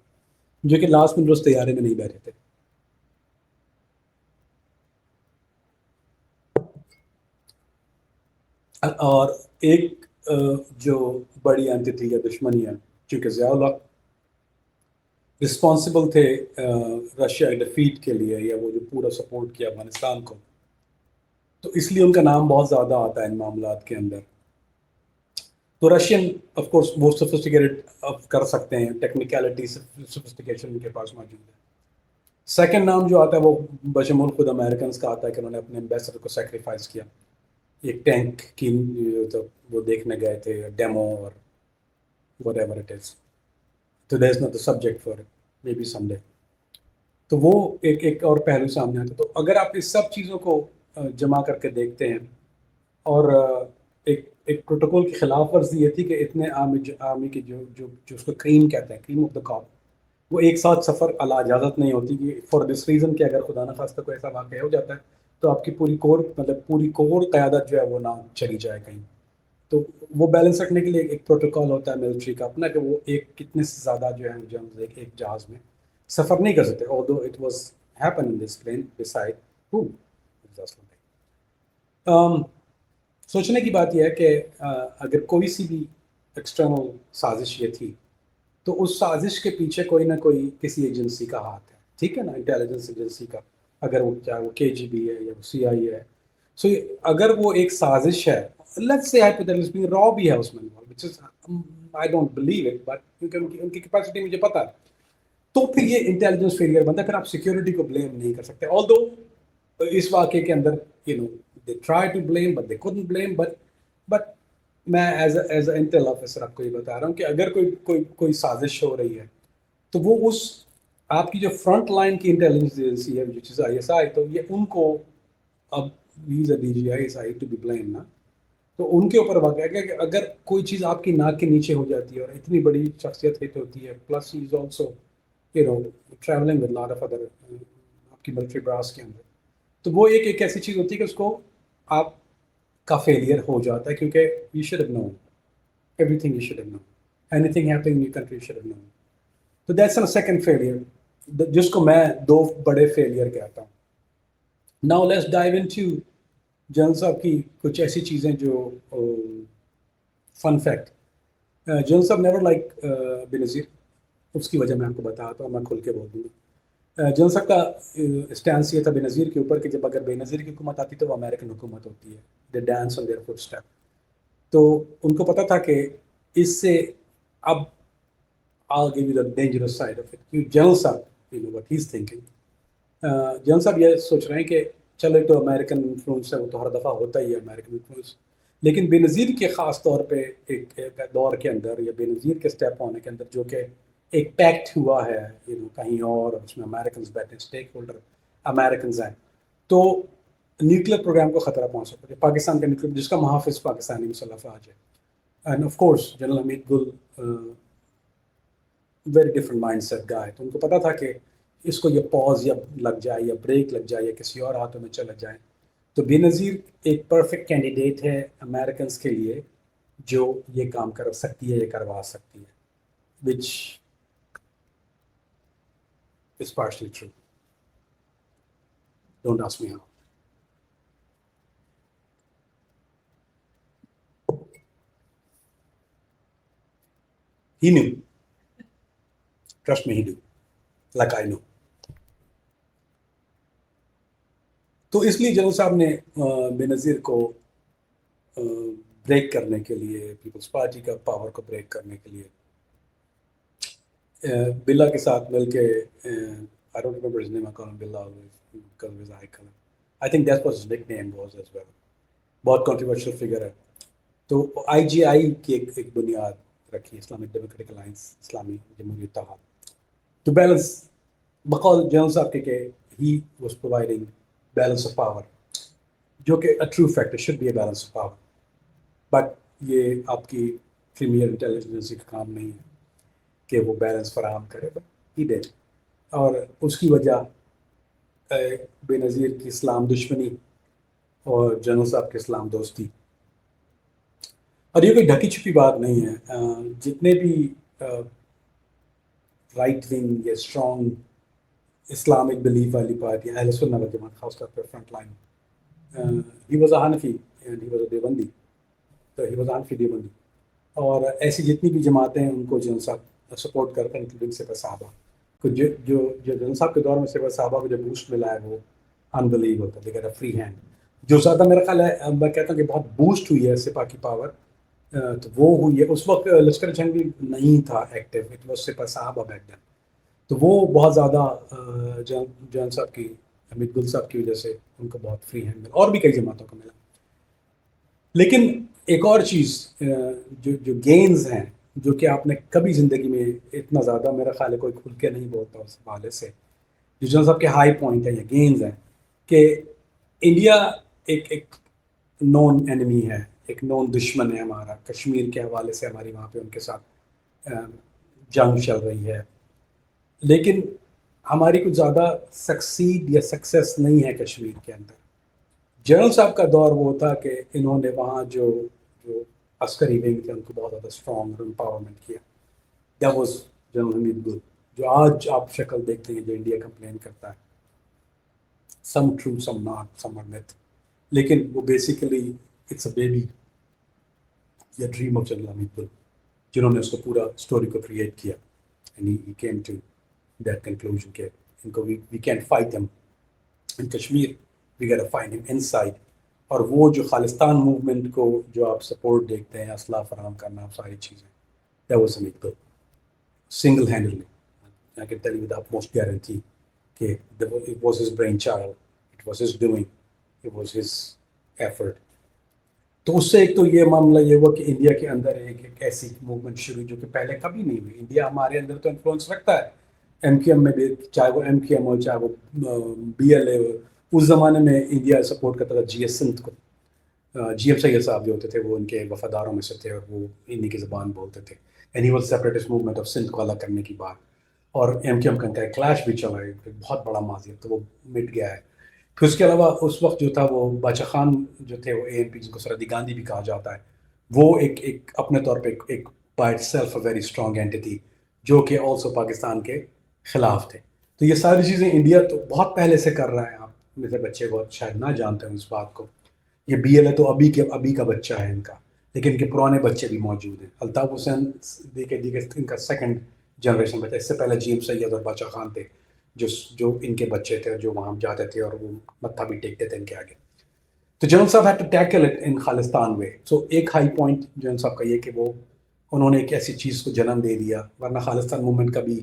Speaker 1: جو کہ لاسٹ میں روز طیارے میں نہیں بیٹھے تھے. اور ایک جو بڑی اینٹی یا دشمنی ہے، چونکہ ضیاء الحق رسپانسبل تھے رشیا ڈیفیٹ کے لیے، یا وہ جو پورا سپورٹ کیا افغانستان کو، تو اس لیے ان کا نام بہت زیادہ آتا ہے ان معاملات کے اندر. تو رشین آف کورس وہ سوفسٹیکیٹڈ کر سکتے ہیں, ٹیکنیکلٹی سوفسٹیکیشن ان کے پاس موجود ہے. سیکنڈ نام جو آتا ہے وہ بشمول خود امریکنس کا آتا ہے کہ انہوں نے اپنے ایمبیسڈر کو سیکریفائس کیا. ایک ٹینک کی وہ دیکھنے گئے تھے, ڈیمو اور whatever it is. So there is not the subject for it. Maybe someday. تو وہ ایک اور پہلو سامنے آتا ہے. تو اگر آپ اس سب چیزوں کو جمع کر کے دیکھتے ہیں, اور ایک پروٹوکول کی خلاف ورزی یہ تھی کہ اتنے آرمی کے جو اس کو کریم کہتے ہیں, کریم آف دا کاپ, وہ ایک ساتھ سفر اعلیٰ اجازت نہیں ہوتی کہ فار دس ریزن کہ اگر خدا نخواستہ کوئی ایسا واقعہ ہو جاتا ہے تو آپ کی پوری کور قیادت جو ہے وہ نہ چلی جائے کہیں. تو وہ بیلنس رکھنے کے لیے ایک پروٹوکول ہوتا ہے ملٹری کا اپنا, کہ وہ کتنے سے زیادہ جو ہے ایک جہاز میں سفر نہیں کر سکتے. although it was happen in this plane beside who سوچنے کی بات یہ ہے کہ اگر کوئی سی بھی ایکسٹرنل سازش یہ تھی تو اس سازش کے پیچھے کوئی نہ کوئی کسی ایجنسی کا ہاتھ ہے, ٹھیک ہے نا, انٹیلیجنس ایجنسی کا, اگر وہ چاہے وہ KGB ہے یا وہ CIA ہے. سو اگر وہ ایک سازش ہے, لیٹس سے hypothetically را بھی ہے اس میں, which is I don't believe it, but کیونکہ ان کی کیپیسٹی مجھے پتا ہے, تو پھر یہ انٹیلیجنس فیلئر بنتا ہے. پھر آپ سیکورٹی کو بلیم نہیں کر سکتے. although اس واقعے کے اندر they try to blame but they couldn't blame, but میں ایز اے انٹیل آفیسر آپ کو یہ بتا رہا ہوں کہ اگر کوئی سازش ہو رہی ہے تو وہ اس آپ کی جو فرنٹ لائن کی انٹیلیجنس ایجنسی ہے which is ISI, تو یہ ان کو اب DGISI to be blamed نا, تو ان کے اوپر واقع ہے کہ اگر کوئی چیز آپ کی ناک کے نیچے ہو جاتی ہے اور اتنی بڑی شخصیت ہٹ ہوتی ہے, plus he is also travelling with lot of other آپ کی ملٹری براس کے اندر, تو وہ ایک ایسی چیز ہوتی ہے کہ اس کو آپ کا فیلئر ہو جاتا ہے, کیونکہ you should have known everything, you should have known anything happening in your country, you should have known. تو دیٹس اے سیکنڈ فیلئر, جس کو میں 2 بڑے فیلئر کہتا ہوں. Now let's dive into general صاحب کی کچھ ایسی چیزیں جو فن فیکٹ. جنرل صاحب نیور لائک بینظیر, اس کی وجہ میں آپ کو بتاتا ہوں, میں کھل کے بول دوں گا. جنرل صاحب کا اسٹینس یہ تھا بینظیر کے اوپر کہ جب اگر بینظیر کی حکومت آتی تو وہ امریکن حکومت ہوتی ہے, they dance on their foot step. تو ان کو پتا تھا کہ اس سے اب I'll give you the dangerous side of it. General صاحب what he's thinking, جنرل صاحب یہ سوچ رہے ہیں کہ چلے تو امریکن انفلوئنس ہے, وہ تو ہر دفعہ ہوتا ہی ہے امریکن انفلوئنس, لیکن بے نظیر کے خاص طور پہ ایک دور کے اندر یا بے نظیر کے اسٹیپ ہونے کے اندر جو کہ ایک پیکٹ ہوا ہے کہیں اور اس میں امریکنز بیٹھے, اسٹیک ہولڈر امریکنز ہیں, تو نیوکلیر پروگرام کو خطرہ پہنچ سکتا ہے. پاکستان کا نیوکلیر جس کا محافظ پاکستانی مسلح افواج ہے, and of course general Hamid Gul very different mindset guy, تو ان کو پتا تھا کہ اس کو یہ پاز یا لگ جائے یا بریک لگ جائے یا کسی اور ہاتھوں میں چلا جائے. تو بے نظیر ایک پرفیکٹ کینڈیڈیٹ ہے امریکنس کے لیے جو یہ کام کر سکتی ہے یا کروا سکتی ہے, which is partially true. Don't ask me how. He knew. Trust me, he knew. Like I know. تو اس لیے جنرل صاحب نے بے نظیر کو بریک کرنے کے لیے, پیپلز پارٹی کا پاور کو بریک کرنے کے لیے بلا کے ساتھ مل کے, I don't remember his name, I call him Billa because of his eye color. I think that was his nickname was as well. بہت controversial figure ہے. تو IGI کی ایک بنیاد رکھی, اسلامک ڈیموکریٹک الائنس, اسلامی جمہوری اتحاد, to balance بقول جنرل صاحب کے کہ he was providing balance of power, جو کہ a true fact, it should be a balance of power, but یہ آپ کی پریمیئر انٹیلیجنس کا کام نہیں ہے کہ وہ بیلنس فراہم کرے, but he did. اور اس کی وجہ بے نظیر کی اسلام دشمنی اور جنرل صاحب کے اسلام دوستی. اور یہ کوئی ڈھکی چھپی بات نہیں ہے, جتنے بھی رائٹ ونگ یا اسٹرانگ اسلامک بلیف والی پارٹی اہل سنت والجماعت, خاص طور پہ front line, he was a Hanafi and he was اے دیوبندی, تو ہی واز حنفی دیوبندی, اور ایسی جتنی بھی جماعتیں ہیں ان کو جنرل صاحب سپورٹ کرتے ہیں, انکلوڈنگ سپہ صحابہ کو. جو جنرل صاحب کے دور میں سپہ صحابہ کو جو بوسٹ ملا ہے وہ انبلیو ہوتا ہے, they get a free hand. جو زیادہ میرا خیال ہے میں کہتا ہوں کہ بہت بوسٹ ہوئی ہے سپا کی پاور، تو وہ ہوئی ہے اس وقت لشکر جنگ بھی نہیں تھا ایکٹیو، اٹ واز سپا صاحبہ بیک دین، تو وہ بہت زیادہ جان صاحب کی، حمید گل صاحب کی وجہ سے ان کو بہت فری ہینڈ ملا، اور بھی کئی جماعتوں کو ملا. لیکن ایک اور چیز جو گینز ہیں، جو کہ آپ نے کبھی زندگی میں اتنا زیادہ میرا خیال ہے کوئی کھل کے نہیں بولتا اس حوالے سے، جو جان صاحب کے ہائی پوائنٹ ہیں یا گینز ہیں، کہ انڈیا ایک نون اینمی ہے، ایک نون دشمن ہے ہمارا، کشمیر کے حوالے سے ہماری وہاں پہ ان کے ساتھ جنگ چل رہی ہے، لیکن ہماری کچھ زیادہ سکسیڈ یا سکسیس نہیں ہے کشمیر کے اندر. جنرل صاحب کا دور وہ تھا کہ انہوں نے وہاں جو عسکری ونگ تھے ان کو بہت زیادہ اسٹرانگ اور امپاورمنٹ کیا. دیٹ واز جنرل حمید گل، جو آج آپ شکل دیکھتے ہیں جو انڈیا کمپلین کرتا ہے، some true some not some are myth, لیکن وہ بیسیکلی اٹس اے بیبی یا dream of general Hamid Gul, جنہوں نے اس کو پورا اسٹوری کو کریٹ کیا. And he came to that conclusion کہ ان کو we can fight them in Kashmir, we get find him in side. اور وہ جو خالستان موومنٹ کو جو آپ سپورٹ دیکھتے ہیں، اسلحہ فراہم کرنا، ساری چیزیں، that was Hamid Gul single handedly. I can tell you with utmost guarantee کہ it was his brainchild, it was his doing, it was his effort. تو اس سے ایک تو یہ معاملہ یہ ہوا کہ انڈیا کے اندر ایک ایسی موومنٹ شروع جو کہ پہلے کبھی نہیں ہوئی. انڈیا ہمارے اندر تو انفلوئنس رکھتا ہے ایم کیو ایم میں بھی، چاہے وہ ایم کیو ایم ہو چاہے وہ بی ایل اے ہو. اس زمانے میں انڈیا سپورٹ کرتا تھا جی ایس سندھ کو. جی ایم سید صاحب جو ہوتے تھے وہ ان کے وفاداروں میں سے تھے، اور وہ انہی کی زبان بولتے تھے. And he was separatist movement of Sindh کو الگ کرنے کی بات. اور ایم کیو ایم کا کلیش بھی چلا ہے، بہت بڑا ماضی ہے، تو وہ مٹ گیا ہے. پھر اس کے علاوہ اس وقت جو تھا وہ باچا خان جو تھے، وہ اے این پی جن کو سرحدی گاندھی بھی کہا جاتا ہے، وہ ایک اپنے طور پہ ایک by itself a very strong anti, جو کہ آلسو پاکستان کے خلاف تھے. تو یہ ساری چیزیں انڈیا تو بہت پہلے سے کر رہا ہے. آپ میرے بچے بہت شاید نہ جانتے ہیں اس بات کو. یہ بی ایل اے تو ابھی کا بچہ ہے ان کا، لیکن ان کے پرانے بچے بھی موجود ہیں. الطاف حسین دیکھے ان کا سیکنڈ جنریشن بچہ، اس سے پہلے جی ایم سید اور باچا خان تھے جو ان کے بچے تھے، جو وہاں جاتے تھے اور وہ متھا بھی ٹیکتے تھے ان کے آگے. تو جنرل صاحب had to tackle it in Khalistan way. So ایک ہائی پوائنٹ جنرل صاحب کا یہ کہ وہ انہوں نے ایک ایسی چیز کو جنم دے دیا، ورنہ خالستان موومنٹ کبھی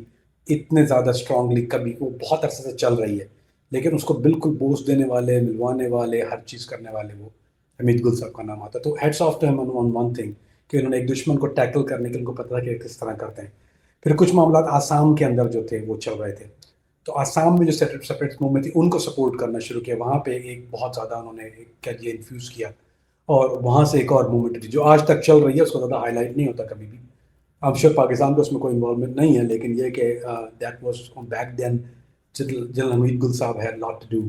Speaker 1: اتنے زیادہ اسٹرانگلی کبھی، وہ بہت عرصے سے چل رہی ہے، لیکن اس کو بالکل بوس دینے والے، ملوانے والے، ہر چیز کرنے والے وہ حمید گل صاحب کا نام آتا. تو ہیڈس آف ٹو ہم آن ون تھنگ کہ انہوں نے ایک دشمن کو ٹیکل کرنے کے ان کو پتہ تھا کہ کس طرح کرتے ہیں. پھر کچھ معاملات آسام کے اندر جو تھے وہ چل رہے تھے، تو آسام میں جو سیپریٹ موومنٹ تھی ان کو سپورٹ کرنا شروع کیا. وہاں پہ ایک بہت زیادہ انہوں نے کیا یہ انفیوز کیا، اور وہاں سے ایک اور موومنٹ تھی جو آج تک چل رہی ہے، اس کو زیادہ ہائی لائٹ نہیں ہوتا کبھی بھی. اب شاید پاکستان کو اس میں کوئی انوالومنٹ نہیں ہے، لیکن یہ کہ that was back then general Hamid Gul صاحب had lot to do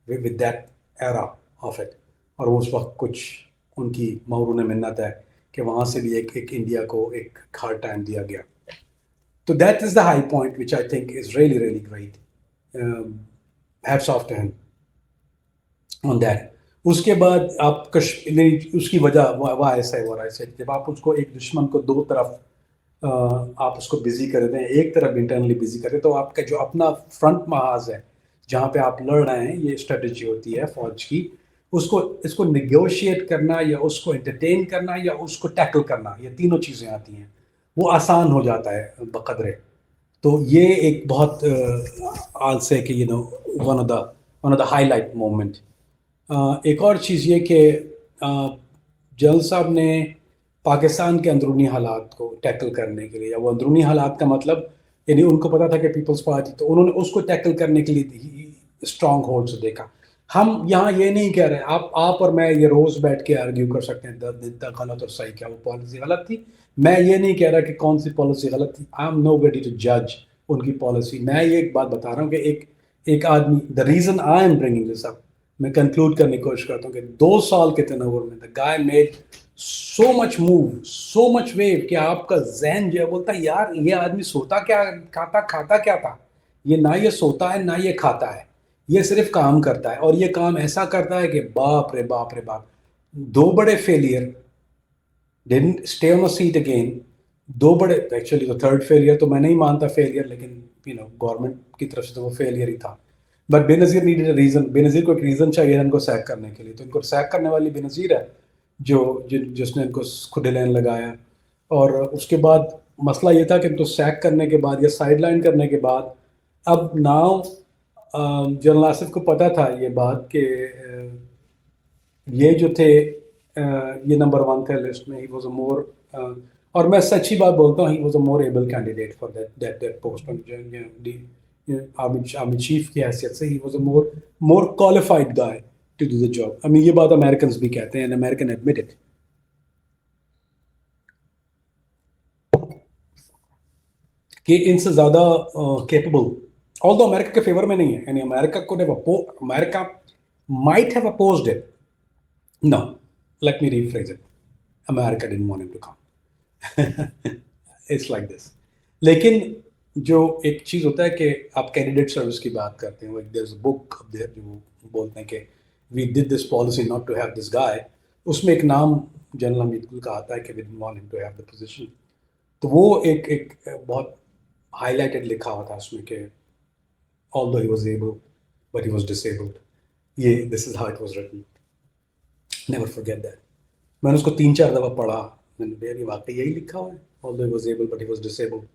Speaker 1: with that era of it. اور وہ اس وقت کچھ ان کی مورون منت ہے کہ وہاں سے بھی ایک انڈیا کو ایک ہارڈ ٹائم دیا گیا. تو that is the high point which I think is really really great. Hats of two ہم آن دیٹ. اس کے بعد آپ اس کی وجہ ایسا جب آپ اس کو ایک دشمن کو دو طرف آپ اس کو بزی کر دیں، ایک طرف انٹرنلی بزی کریں، تو آپ کا جو اپنا فرنٹ محاذ ہے جہاں پہ آپ لڑ رہے ہیں، یہ اسٹریٹجی ہوتی ہے فوج کی، اس کو نیگوشیٹ کرنا یا اس کو انٹرٹین کرنا یا اس کو ٹیکل کرنا، یہ تینوں چیزیں آتی ہیں، وہ آسان ہو جاتا ہے بقدرے. تو یہ ایک بہت آل سے کہ one of the high light moment. ایک اور چیز یہ کہ جنرل صاحب نے پاکستان کے اندرونی حالات کو ٹیکل کرنے کے لیے، یا وہ اندرونی حالات کا مطلب یعنی ان کو پتا تھا کہ پیپلز پارٹی، تو انہوں نے اس کو ٹیکل کرنے کے لیے اسٹرانگ ہولڈ سے دیکھا. ہم یہاں یہ نہیں کہہ رہے، آپ اور میں یہ روز بیٹھ کے آرگیو کر سکتے ہیں دن تک غلط اور صحیح، کیا وہ پالیسی غلط تھی. میں یہ نہیں کہہ رہا کہ کون سی پالیسی غلط تھی. I am know body to جج ان کی پالیسی. میں یہ ایک بات بتا رہا ہوں کہ ایک آدمی، the reason I am bringing this up, میں کنکلوڈ کرنے کی کوشش کرتا ہوں کہ 2 سال کے تنور میں دا گائے میڈ سو مچ موو، سو مچ ویو کہ آپ کا ذہن جو ہے بولتا ہے یار یہ آدمی سوتا کیا، کھاتا کیا تھا. یہ نہ یہ سوتا ہے نہ یہ کھاتا ہے، یہ صرف کام کرتا ہے، اور یہ کام ایسا کرتا ہے کہ باپ رے باپ رے باپ. 2 بڑے failure, didn't stay on a seat again. 2 بڑے، ایکچولی تو تھرڈ فیلئر تو میں نہیں مانتا فیلئر، لیکن گورنمنٹ کی طرف سے تو وہ فیلئر ہی تھا. بٹ بے نظیر نیڈیڈ اے ریزن، بے نظیر کو ایک ریزن چاہیے ان کو سیک کرنے کے لیے. تو ان کو سیک کرنے والی بے نظیر ہے جس نے ان کو کھڈے لین لگایا. اور اس کے بعد مسئلہ یہ تھا کہ ان کو سیک کرنے کے بعد یا سائڈ لائن کرنے کے بعد اب ناؤ جنرل آصف کو پتہ تھا یہ بات کہ یہ جو تھے یہ نمبر 1 تھے لسٹ میں. ہی واز اے مور، اور میں سچی بات بولتا ہوں، he was a more able candidate for that post. Army chief کی حیثیت سے he was a more qualified guy to do the job. I mean یہ بات امیریکنز بھی کہتے ہیں، امیریکن ایڈمٹ اٹ کہ ان سے زیادہ کیپبل، although امریکہ کے فیور میں نہیں ہے. یعنی امریکہ might have opposed it. No, let me rephrase it. America didn't want him to come. It's like this. لیکن جو ایک چیز ہوتا ہے کہ آپ کینڈیڈیٹ سروس کی بات کرتے ہیں، there's a book up there جو بولتے ہیں کہ we did this policy not to have this guy. اس میں ایک نام جنرل حمید گل کا آتا ہے کہ we didn't want him to have the position. تو وہ ایک بہت ہائی لائٹڈ لکھا ہوا تھا اس میں کہ although he was able but he was disabled. یہ this is how it was written. Never forget that. میں نے اس کو 3-4 دفعہ پڑھا، میں نے کہا یہ واقعی یہی لکھا ہوا ہے although he was able but he was disabled.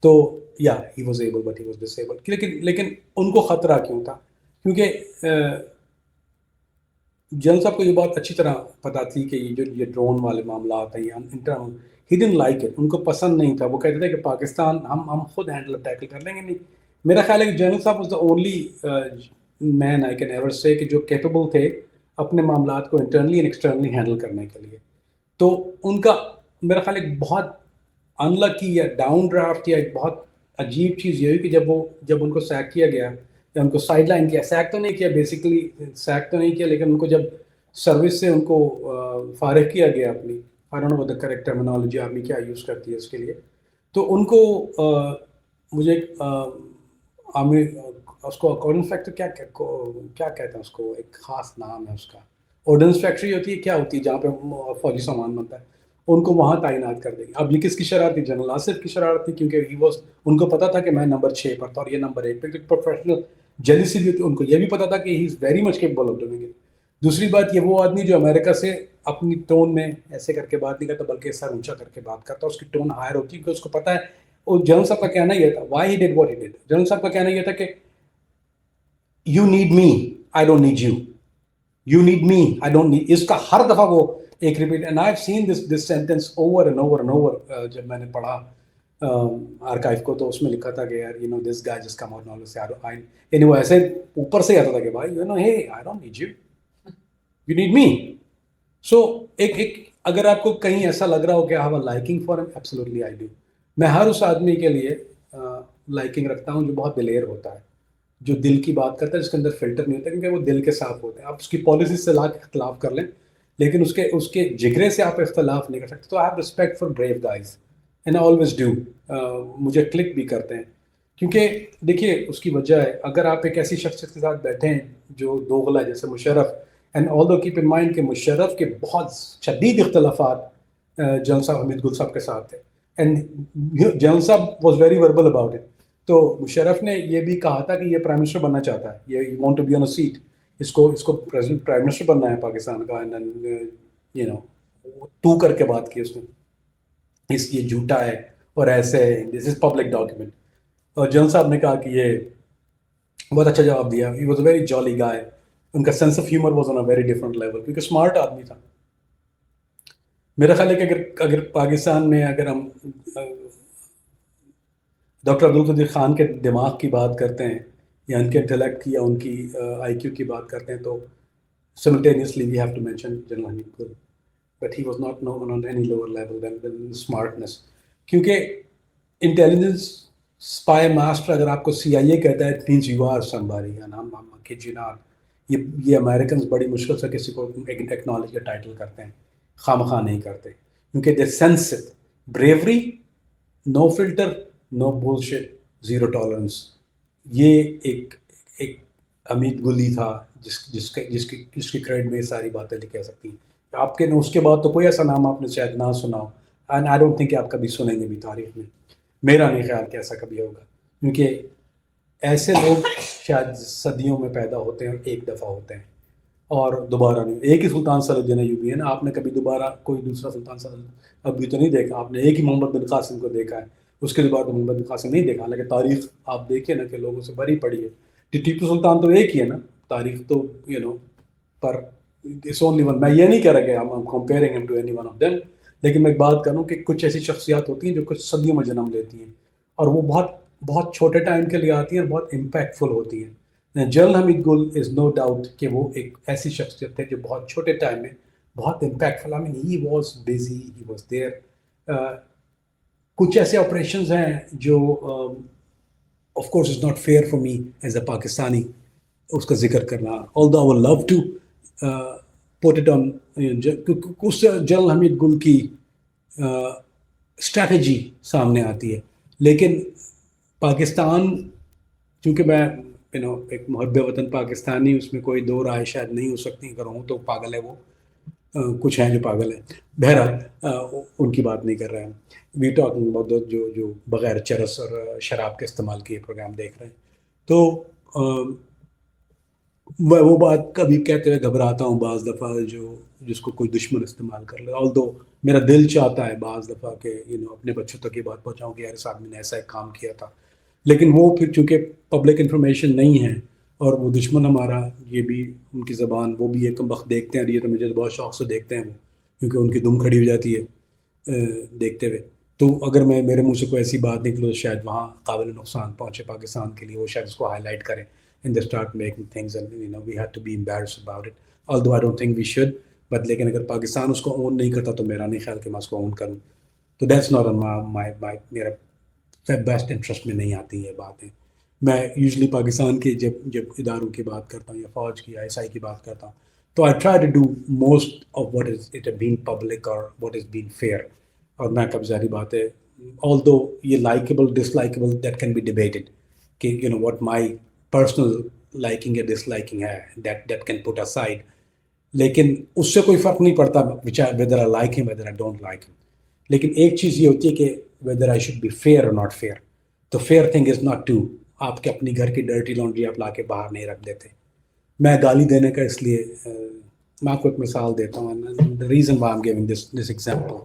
Speaker 1: تو he was able but he was disabled. لیکن ان کو خطرہ کیوں تھا؟ کیونکہ جنرل صاحب کو یہ بات اچھی طرح پتہ تھی کہ یہ ڈرون والے معاملات ہیں internal, he didn't like it. ان کو پسند نہیں تھا. وہ کہتے تھے کہ پاکستان ہم خود ہینڈل ٹیکل کر لیں گے. نہیں، میرا خیال ہے کہ جنرل صاحب was the only man I can ever say کہ جو کیپیبل تھے اپنے معاملات کو انٹرنلی اینڈ ایکسٹرنلی ہینڈل کرنے کے لیے. تو ان کا میرا خیال ایک بہت انلکی یا ڈاؤن ڈرافٹ یا ایک بہت عجیب چیز یہ ہوئی کہ جب ان کو سیک کیا گیا یا ان کو سائڈ لائن کیا، سیک تو نہیں کیا، بیسیکلی سیک تو نہیں کیا، لیکن ان کو جب سروس سے ان کو فارغ کیا گیا اپنی، I don't know what the correct terminology army کیا یوز کرتی ہے اس کے لیے. تو ان کو مجھے اس کو آرڈننس فیکٹری کیا کہتے ہیں اس کو، ایک خاص نام ہے اس کا. آرڈننس فیکٹری ہوتی ہے، کیا ہوتی ہے جہاں پہ فوجی سامان بنتا ہے، ان کو وہاں تعینات کر دیں گے. اب یہ کس کی شرارت تھی؟ جنرل آصف کی شرارت تھی، کیونکہ ان کو پتا تھا کہ میں نمبر 6 پر تھا اور یہ نمبر 1 پہ. پروفیشنل جیلیسی بھی ہوتی، ان کو یہ بھی پتا تھا کہ he is very much capable of doing it. دوسری بات، یہ وہ آدمی جو امریکہ سے اپنی ٹون میں ایسے کر کے بات نہیں کرتا بلکہ سر اونچا کر کے بات کرتا، اس کی ٹون ہائر ہوتی ہے کیونکہ اس کو پتا ہے. اور جنرل صاحب کا کہنا یہ تھا، why he did what he did, general صاحب کا کہنا یہ تھا کہ you need me, I don't need you, you need me, I don't need. اس کا ہر دفعہ وہ ایک repeat, and I have seen this sentence over and over and over. جب میں نے پڑھا آرکائیو کو تو اس میں لکھا تھا کہ یار you know this guy just come out knowledge سے، یعنی وہ ایسے اوپر سے آتا تھا کہ بھائی یو نو ہے I don't need you, you need me. So ایک اگر آپ کو کہیں ایسا لگ رہا ہو کہ I have a liking for ہم، ایبسلیٹلی آئی ڈو. میں ہر اس آدمی کے لیے لائکنگ رکھتا ہوں جو بہت دلیر ہوتا ہے، جو دل کی بات کرتا ہے، جس کے اندر فلٹر نہیں ہوتا، کیونکہ وہ دل کے صاف ہوتے ہیں. آپ اس کی پالیسی سے لا کے اختلاف کر لیں لیکن اس کے جگرے سے آپ اختلاف نہیں کر سکتے. تو I have respect for brave guys and I always do. مجھے کلک بھی کرتے ہیں کیونکہ دیکھیے اس کی وجہ ہے. اگر آپ ایک ایسی شخصیت کے ساتھ بیٹھے ہیں جو دوغلا ہے جیسے Musharraf, and آلدو keep in mind کہ مشرف کے بہت شدید اختلافات جنرل صاحب حمید گل صاحب کے ساتھ تھے، اینڈ جنرل صاحب was very verbal about it. تو مشرف نے یہ بھی کہا تھا کہ یہ پرائم منسٹر بننا چاہتا ہے، یہ want to be on a seat, اس کو پریزیڈنٹ پرائم منسٹر بننا ہے پاکستان کا. یو نو تو کر کے بات کی اس نے، اس یہ جھوٹا ہے اور ایسے، دس از پبلک ڈاکیومنٹ. اور جنرل صاحب نے کہا کہ یہ بہت اچھا جواب دیا. ہی واز اے ویری جالی گائے. ان کا sense of humour was on a very different level, کیونکہ اسمارٹ آدمی تھا. میرا خیال ہے کہ اگر پاکستان میں اگر ہم ڈاکٹر عبدالقدیر خان کے دماغ کی بات کرتے ہیں یا ان کے انٹلیکٹ کی یا ان کی آئی کیو کی بات کرتے ہیں تو simultaneously we have to mention General Hamid Gul, but he was not known on any lower level than smartness. کیونکہ انٹیلیجنس اسپائی ماسٹر اگر آپ کو CIA کہتا ہے it means you are somebody, and I'm kid you not. یہ Americans بڑی مشکل سے کسی کو ایکنالج کا ٹائٹل کرتے ہیں، خواہ نہیں کرتے، کیونکہ they sense it. Bravery, no filter, no bullshit, zero tolerance. یہ ایک حمید گلی تھا جس کی کریڈٹ میں ساری باتیں لکھ سکتی ہیں. آپ کے اس کے بعد تو کوئی ایسا نام آپ نے شاید نہ سنا ہو، اینڈ آئی ڈونٹ تھنک کہ آپ کبھی سنیں گے بھی تاریخ میں. میرا نہیں خیال کہ ایسا کبھی ہوگا، کیونکہ ایسے لوگ شاید صدیوں میں پیدا ہوتے ہیں اور ایک دفعہ ہوتے ہیں اور دوبارہ نہیں. ایک ہی سلطان صلاح الدین ایوبی ہے نا, آپ نے کبھی دوبارہ کوئی دوسرا سلطان صلاح ابھی تو نہیں دیکھا. آپ نے ایک ہی محمد بن قاسم کو دیکھا ہے, اس کے بعد محمد بن قاسم نہیں دیکھا. حالانکہ تاریخ آپ دیکھیں نا کہ لوگوں سے بھری پڑی ہے. ٹیپو سلطان تو ایک ہی ہے نا, تاریخ تو پر اٹس اونلی ون. میں یہ نہیں کہہ رہا کہ I'm comparing him to any one of them, لیکن میں ایک بات کروں کہ کچھ ایسی شخصیات ہوتی ہیں جو کچھ صدیوں میں جنم لیتی ہیں اور وہ بہت بہت چھوٹے ٹائم کے لیے آتی ہیں اور بہت امپیکٹ فل ہوتی ہیں. جنرل حمید گل از نو ڈاؤٹ کہ وہ ایک ایسی شخصیت ہے جو بہت چھوٹے ٹائم میں بہت impactful. I mean he was busy, he was there. کچھ ایسے آپریشنز ہیں جو of course is not fair for me as a Pakistani اس کا ذکر کرنا, although I would love to put it on. اس سے جنرل حمید گل کی اسٹریٹجی سامنے آتی ہے. لیکن پاکستان, چونکہ میں ایک محب وطن پاکستانی, اس میں کوئی دو رائے شاید نہیں ہو سکتی, اگر ہوں تو پاگل ہے وہ. کچھ ہیں جو پاگل ہیں, بہرحال ان کی بات نہیں کر رہے ہیں. وی ٹاکنگ اباؤٹ جو بغیر چرس اور شراب کے استعمال کے پروگرام دیکھ رہے ہیں. تو میں وہ بات کبھی کہتے ہوئے گھبراتا ہوں بعض دفعہ جس کو کوئی دشمن استعمال کر لے. although میرا دل چاہتا ہے بعض دفعہ کہ اپنے بچوں تک یہ بات پہنچاؤں کہ یار اس آدمی نے ایسا ایک کام کیا تھا, لیکن وہ پھر چونکہ پبلک انفارمیشن نہیں ہے اور وہ دشمن ہمارا, یہ بھی ان کی زبان, وہ بھی ایک وقت دیکھتے ہیں. یہ تو مجھے بہت شوق سے دیکھتے ہیں وہ, کیونکہ ان کی دم کھڑی ہو جاتی ہے دیکھتے ہوئے. تو اگر میرے منہ سے کوئی ایسی بات نکلے تو شاید وہاں قابل نقصان پہنچے پاکستان کے لیے, وہ شاید اس کو ہائی لائٹ کریں and they start making things and we have to be embarrassed about it, although I don't think we should. but لیکن اگر پاکستان اس کو اون نہیں کرتا تو میرا نہیں خیال کہ میں اس کو اون کروں. تو that's not on my میرا بیسٹ انٹرسٹ میں نہیں آتی یہ باتیں. میں یوزلی پاکستان کے جب اداروں کی بات کرتا ہوں یا فوج کی یا SI کی بات کرتا ہوں تو I try to do most of what is it being public or what is being fair. اور میں کب ظاہری بات ہے, although یہ likeable ڈسلائکیبل that can be debated کہ what my personal liking یا disliking ہے, that can put aside. لیکن اس سے کوئی فرق نہیں پڑتا whether I like him whether I don't like him. لیکن ایک چیز یہ ہوتی ہے کہ whether I should be fair or not fair. تو fair thing is not to آپ کے اپنی گھر کی ڈرٹی لانڈری آپ لا کے باہر نہیں رکھ دیتے. میں گالی دینے کا اس لیے میں آپ کو ایک مثال دیتا ہوں. the reason why I'm giving this example,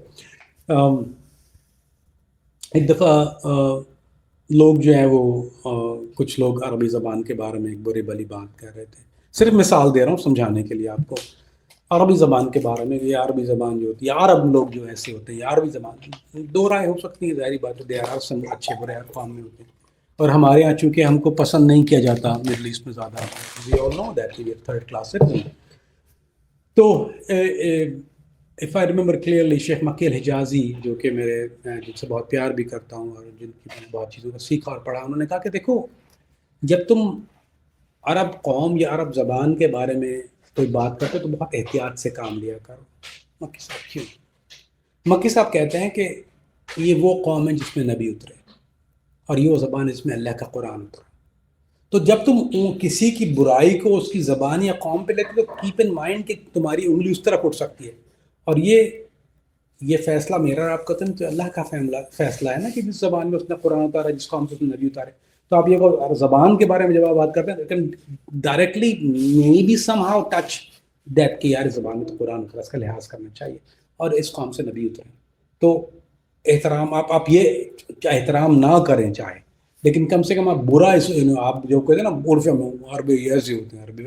Speaker 1: ایک دفعہ لوگ جو ہیں وہ کچھ لوگ عربی زبان کے بارے میں ایک بری بلی بات کر رہے تھے. صرف مثال دے رہا ہوں سمجھانے کے لیے آپ کو. عربی زبان کے بارے میں, یہ عربی زبان جو ہوتی ہے, عرب لوگ جو ایسے ہوتے ہیں, عربی زبان دو رائے ہو سکتی ہیں, ظاہری بات ہے, دے اچھے برے ہر قوم میں ہوتے ہیں. اور ہمارے یہاں چونکہ ہم کو پسند نہیں کیا جاتا مڈل ایسٹ میں زیادہ, we all know that we are third class citizens. تو if I remember clearly, شیخ مکی الحجازی جو کہ میرے جن سے بہت پیار بھی کرتا ہوں اور جن کی میں نے بہت چیزوں کو سیکھا اور پڑھا, انہوں نے کہا کہ دیکھو جب تم عرب قوم یا عرب زبان کے بارے میں کوئی بات کرتے تو بہت احتیاط سے کام لیا کرو. مکی صاحب کیوں؟ مکی صاحب کہتے ہیں کہ یہ وہ قوم ہے جس میں نبی اترے اور یہ وہ زبان جس میں اللہ کا قرآن اترا. تو جب تم کسی کی برائی کو اس کی زبان یا قوم پہ لیتے تو کیپ ان مائنڈ کہ تمہاری انگلی اس طرف اٹھ سکتی ہے. اور یہ فیصلہ میرا اور آپ کا تو اللہ کا فیصلہ ہے نا کہ جس زبان میں اس نے قرآن اتارا, جس قوم سے اس نے نبی اتارے. تو آپ یہ زبان کے بارے میں جب آپ بات کرتے ہیں لیکن directly may be somehow touch that کہ یار اس زبان میں تو قرآن اترا, اس کا لحاظ کرنا چاہیے, اور اس قوم سے نبی اترے. تو احترام آپ یہ احترام نہ کریں چاہے, لیکن کم سے کم آپ برا آپ جو کہتے ہیں نا عرف میں عربی ایسے ہوتے ہیں عربی.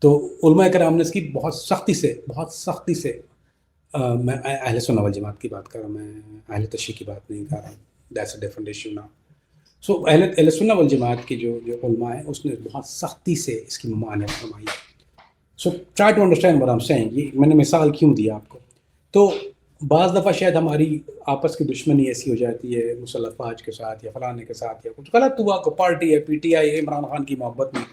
Speaker 1: تو علماء کرام نے اس کی بہت سختی سے میں اہل سنت والجماعت کی بات کر رہا ہوں, میں اہل تشیع کی بات نہیں کر رہا ہوں, دیٹس اے ڈفرنٹ ایشو نا. سو اہل سنت والجماعت کی جو علماء ہیں اس نے بہت سختی سے اس کی ممانعت فرمائی. So try to understand what I'm saying. یہ میں نے مثال کیوں دیا آپ کو. تو بعض دفعہ شاید ہماری آپس کی دشمنی ایسی ہو جاتی ہے مسلح فاج کے ساتھ یا فلانے کے ساتھ, یا کچھ غلط ہوا کو پارٹی ہے PTI عمران خان کی محبت میں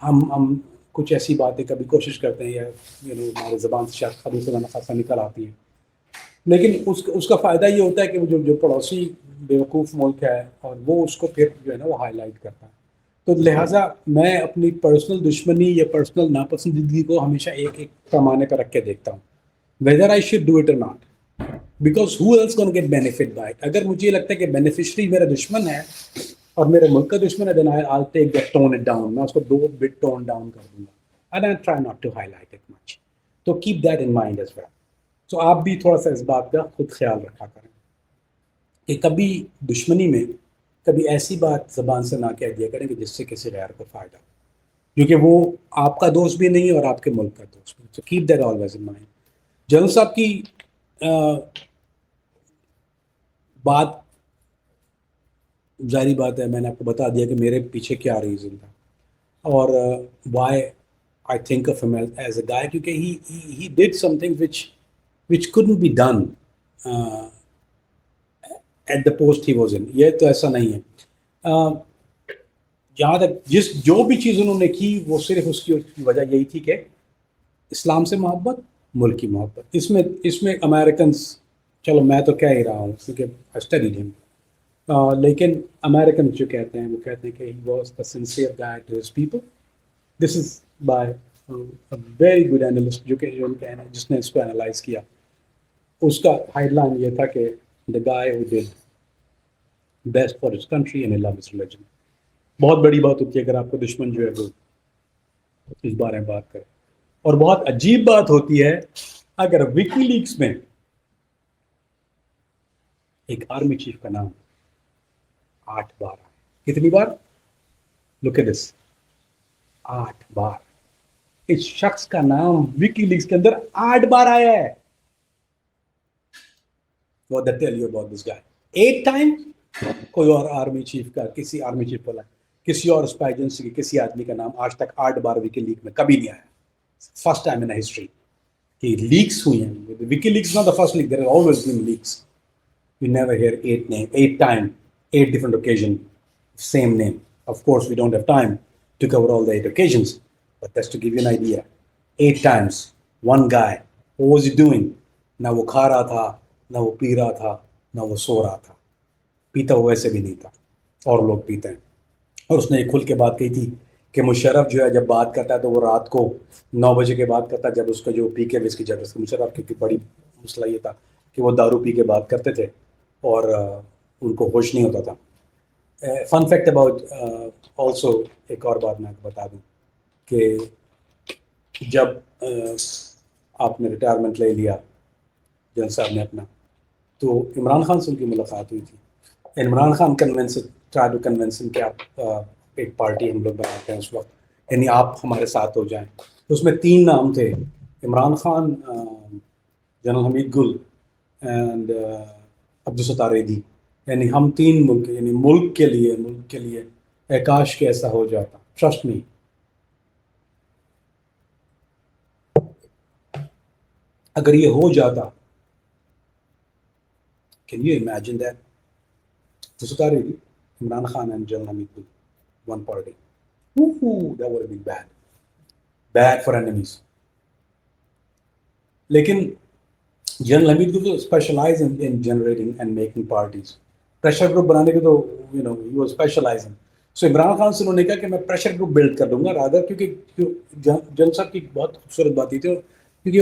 Speaker 1: ہم کچھ ایسی باتیں کبھی کوشش کرتے ہیں یا ہمارے زبان سے شاید خبیث خاصا نکل آتی ہیں. لیکن اس کا فائدہ یہ ہوتا ہے کہ وہ جو پڑوسی بیوقوف ملک ہے اور وہ اس کو پھر جو ہے نا وہ ہائی لائٹ کرتا ہے. تو لہٰذا میں اپنی پرسنل دشمنی یا پرسنل ناپسندیدگی کو ہمیشہ ایک پیمانے پر رکھ کے دیکھتا ہوں, whether I should do it or not, because who else gonna get benefit by it. اگر مجھے یہ لگتا ہے کہ بینیفیشری میرا دشمن ہے اور میرے ملک کا دشمن ہے, then I'll take that tone it down, میں اس کو 2 bit tone down کر دوں گا, and I try not to highlight it much. تو keep that in mind as well. So آپ بھی تھوڑا سا اس بات کا خود خیال رکھا کریں کہ کبھی دشمنی میں کبھی ایسی بات زبان سے نہ کہہ دیا کریں کہ جس سے کسی غیر کو فائدہ ہو, کیونکہ وہ آپ کا دوست بھی نہیں ہے اور آپ کے ملک کا دوست بھی. So keep that always in mind. General صاحب کی بات ظاہری بات ہے, میں نے آپ کو بتا دیا کہ میرے پیچھے کیا ریزن تھا اور why I think of him as a guy, کیونکہ he did something which couldn't be done at the post he was in. یہ تو ایسا نہیں ہے. جہاں تک جو بھی چیز انہوں نے کی وہ صرف اس کی وجہ یہی تھی کہ اسلام سے محبت, ملک کی محبت. اس میں امریکنس, چلو میں تو کہہ ہی رہا ہوں کیونکہ اسٹڈیڈ ہم, لیکن امریکن جو کہتے ہیں وہ کہتے ہیں کہ he was the sincere guy to his people. This is by very good analyst جس نے اس کو انالائز کیا. اس کا ہیڈ لائن یہ تھا کہ the guy who did best for his country and he loved his religion. بہت بڑی بات ہوتی ہے اگر آپ کو دشمن جو ہے وہ اس بارے میں بات کرے, اور بہت عجیب بات ہوتی ہے اگر وکی لیکس میں ایک آرمی چیف کا نام 8 بار آئے. کتنی بار؟ لک ایٹ دس, 8 بار. اس شخص کا نام وکی لیکس کے اندر 8 بار آیا ہے. What that tell you about this guy? 8 times کوئی اور آرمی چیف کا, کسی آرمی چیف بولا, کسی اور اسپائی ایجنسی کے کسی آدمی کا نام آج تک 8 بار وکی لیک میں کبھی نہیں آیا. فرسٹ ٹائم ان ہسٹری کہ لیکس ہوئی ہیں. وکی leaks not the first leak, there have always been leaks. You never hear 8 times, 8 different occasions, same name. Of course, we don't have time to cover all the 8 occasions, but that's to give you an idea. 8 times, one guy. What was he doing? نہ وہ کھا رہا تھا, نہ وہ پی رہا تھا, نہ وہ سو رہا تھا. پیتا وہ ویسے بھی نہیں تھا, اور لوگ پیتے ہیں. اور اس نے ایک کھل کے بات کہی تھی کہ مشرف جو ہے جب بات کرتا ہے تو وہ رات کو 9 بجے کے بعد کرتا ہے, جب اس کا جو پی کے وسکی جب مشرف کی بڑی مسئلہ یہ تھا کہ وہ دارو پی کے بات کرتے تھے اور ان کو ہوش نہیں ہوتا تھا. فن فیکٹ اباؤٹ آلسو, ایک اور بات میں آپ کو بتا دوں کہ جب آپ نے ریٹائرمنٹ لے لیا جنرل صاحب نے اپنا, تو عمران خان سے ان کی ملاقات ہوئی تھی. Imran Khan try to convince کہ آپ ایک پارٹی ہم لوگ بناتے ہیں اس وقت, یعنی آپ ہمارے ساتھ ہو جائیں. تو اس میں 3 نام تھے, عمران خان, جنرل حمید گل اینڈ عبدالستار ایدھی. یعنی ہم 3 ملک, یعنی ملک کے لیے کاش کہ ایسا ہو جاتا. ٹرسٹ می, اگر یہ ہو جاتا, can you imagine that, Abdul Sattar Edhi, Imran Khan and general Hamid Gul, one party. That would have been bad for enemies. لیکن جنرل حمید گل تو specialize in generating and making parties. Pressure group بنانے کے تو ہی was specializing. So Imran Khan سے انہوں نے کہا کہ میں پریشر گروپ بلڈ کر دوں گا رادر, کیونکہ جنرل صاحب کی بہت خوبصورت بات یہ تھی, کیونکہ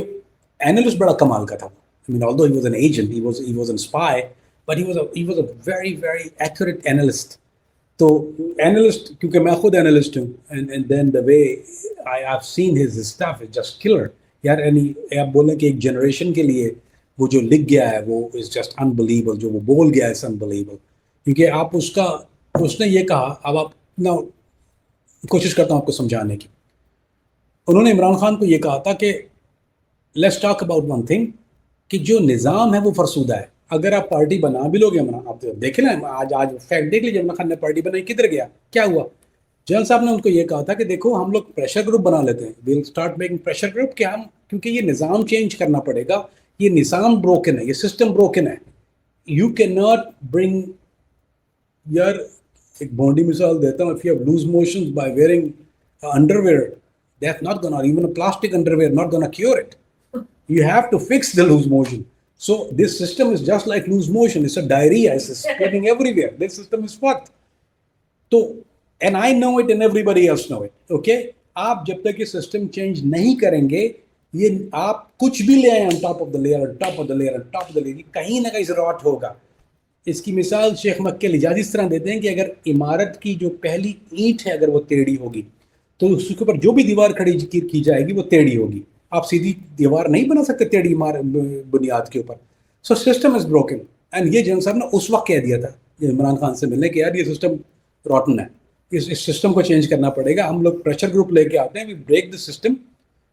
Speaker 1: اینالسٹ بڑا کمال کا تھا. I mean, although he was an agent, he was a spy, but he was a very, very accurate analyst. تو اینالسٹ, کیونکہ میں خود اینالسٹ ہوں, and then the way I have seen his stuff is just killer. یار یعنی آپ بولیں کہ ایک جنریشن کے لیے وہ جو لکھ گیا ہے وہ از جسٹ انبلیویبل, جو وہ بول گیا ہے از انبلیویبل. کیونکہ آپ اس نے یہ کہا, اب آپ نا کوشش کرتا ہوں آپ کو سمجھانے کی. انہوں نے عمران خان کو یہ کہا تھا کہ let's talk about one thing, کہ جو نظام ہے وہ فرسودہ ہے. اگر آپ پارٹی بنا بھی لوگے, عمران آپ دیکھیں نا, آج فیکٹ دیکھ لیجیے, عمران خان نے پارٹی بنائی, کدھر گیا, کیا ہوا. جنرل صاحب نے ان کو یہ کہا تھا کہ دیکھو ہم لوگ پریشر گروپ بنا لیتے ہیں, well start making pressure group, کہ ہم, کیونکہ یہ نظام چینج کرنا پڑے گا, یہ نظام بروکن ہے, یہ سسٹم بروکن ہے. یو کین ناٹ برنگ, یار ایک بونڈی مثال دیتا ہوں, if you have loose motions by wearing underwear, that's not gonna, even a plastic underwear not gonna cure it. You have to fix the loose motion. So this system is just like loose motion. It's a diarrhea. It's spreading everywhere. This system is fucked. So, and I know it and everybody else know it. Okay? آپ جب تک یہ system change نہیں کریں گے, یہ آپ کچھ بھی لے آئیں on top of the layer, on top of the layer, on top of the layer, کہیں نہ کہیں سے راٹ ہوگا. اس کی مثال شیخ مکہ الحجاز اس طرح دیتے ہیں کہ اگر عمارت کی جو پہلی اینٹ ہے اگر وہ ٹیڑھی ہوگی تو اس کے اوپر جو بھی دیوار کھڑی کی جائے گی وہ ٹیڑھی ہوگی. آپ سیدھی دیوار نہیں بنا سکتے ٹیڑھی بنیاد کے اوپر. So system is broken. And یہ جنرل صاحب نے اس وقت کہہ دیا تھا عمران خان سے ملنے کہ یار یہ سسٹم روٹن ہے, اس سسٹم کو چینج کرنا پڑے گا. ہم لوگ پریشر گروپ لے کے آتے ہیں, we break the system,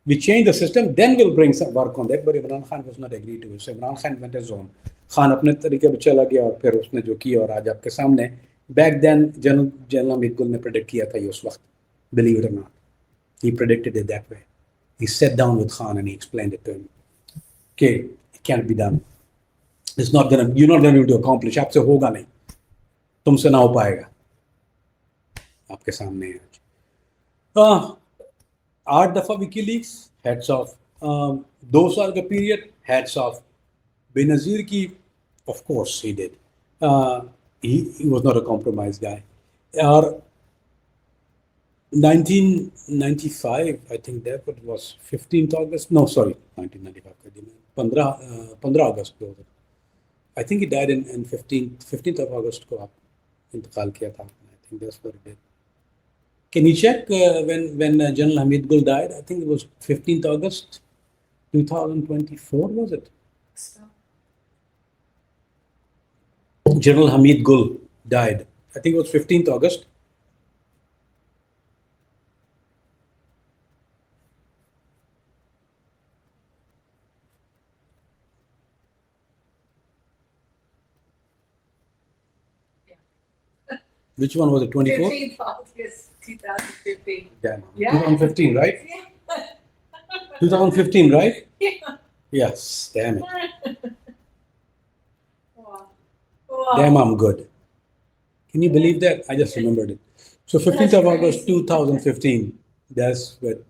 Speaker 1: we change the system, then we'll bring some work on that. But Imran Khan was not agree to it. So Imran Khan went his own. Khan اپنے طریقے پہ چلا گیا اور پھر اس نے جو کیا اور آج آپ کے سامنے بیک دین جنرل حمید گل نے پریڈکٹ کیا تھا یہ اس وقت. Believe it or not, he predicted it that way. He sat down with Khan and he explained it to him. Okay, it can't be done. It's not gonna, you're not gonna be able to accomplish. آپ سے ہوگا نہیں, تم سے نہ ہو پائے گا. آپ کے سامنے ہے آج 8 دفعہ وکی لیکس, ہیڈس آف. 2 سال کا period, heads of. Benazir کی of course he did, he was not a compromise guy. اور 1995 I think that was 15th August, no sorry 1995 کا دن 15 اگست کو, I think he died in 15th of August کو آپ انتقال کیا تھا. I think that's what it did. Can you check when General Hamid Gul died? I think it was 15th August 2024, was it? General Hamid Gul died. I think it was 15th August. Which one was it? 24?
Speaker 2: 15th August 2015.
Speaker 1: Damn.
Speaker 2: Yeah.
Speaker 1: 2015, right?
Speaker 2: Yeah.
Speaker 1: 2015, right?
Speaker 2: Yeah.
Speaker 1: Yes. Damn it.
Speaker 2: Wow. Wow.
Speaker 1: Damn, I'm good. Can you believe that? I just remembered it. So 15th of August 2015. That's what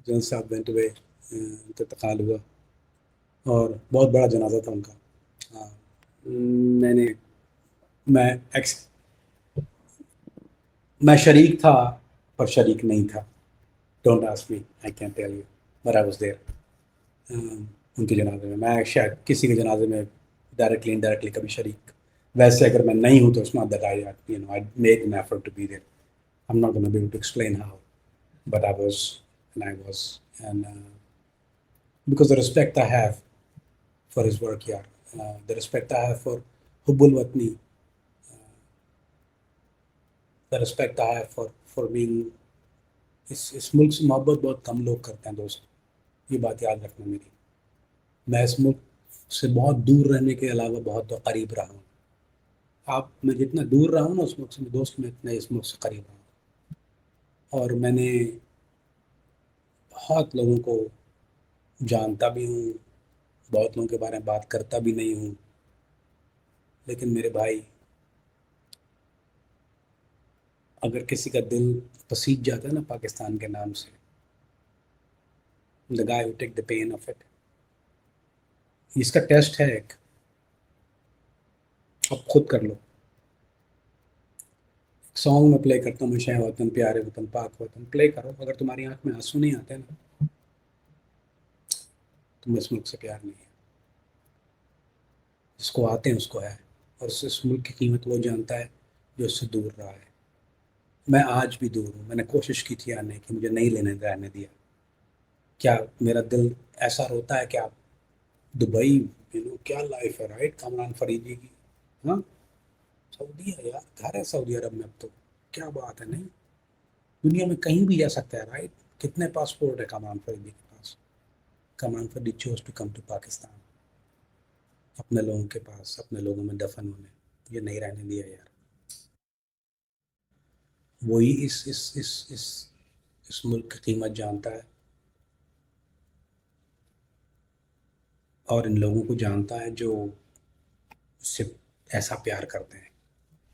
Speaker 1: General Saab went away. انتقال ہوا اور بہت بڑا جنازہ تھا ان کا. میں شریک تھا پر شریک نہیں تھا. Don't ask me, I can tell you, but I was there. ان کے جنازے میں, میں شاید کسی کے جنازے میں ڈائریکٹلی انڈائریکٹلی کبھی شریک, ویسے اگر میں نہیں ہوں تو اس میں that I make an effort to be there. I am not gonna be able to explain how, but I was and because the respect I have for his work یار, the respect I have for حب الوطنی, the respect I have for being. اس ملک سے محبت بہت کم لوگ کرتے ہیں دوست, یہ بات یاد رکھنا میری. میں اس ملک سے بہت دور رہنے کے علاوہ بہت قریب رہا ہوں. میں جتنا دور رہا ہوں نا اس ملک سے دوست, میں اتنا اس ملک سے قریب رہا ہوں. اور میں نے بہت لوگوں کو جانتا بھی ہوں, بہت لوگوں کے بارے میں بات کرتا بھی نہیں ہوں, لیکن میرے بھائی اگر کسی کا دل پسیج جاتا ہے نا پاکستان کے نام سے, the guy who take the pain of it, اس کا ٹیسٹ ہے ایک, اب خود کر لو. سانگ میں پلے کرتا ہوں میں, شہ وطن پیارے وطن پاک وطن, پلے کرو. اگر تمہاری آنکھ میں آنسو نہیں آتے نا, تم اس ملک سے پیار نہیں ہے. جس کو آتے ہیں اس کو ہے, اور اس ملک کی قیمت وہ جانتا ہے جو اس سے دور رہا ہے. میں آج بھی دور ہوں, میں نے کوشش کی تھی آنے کی, مجھے نہیں رہنے دیا. کیا میرا دل ایسا روتا ہے کہ آپ دبئی, کیا لائف ہے رائٹ کامران فریدی کی. ہاں سعودی ہے یار, گھر ہے سعودی عرب میں اب تو, کیا بات ہے. نہیں, دنیا میں کہیں بھی جا سکتا ہے رائٹ. کتنے پاسپورٹ ہے کامران فریدی کے پاس. Kamran Faridi chose to come to Pakistan, اپنے لوگوں کے پاس, اپنے لوگوں میں دفن ہونے. یہ نہیں رہنے دیا یار. وہی اس ملک کی قیمت جانتا ہے, اور ان لوگوں کو جانتا ہے جو اس سے ایسا پیار کرتے ہیں.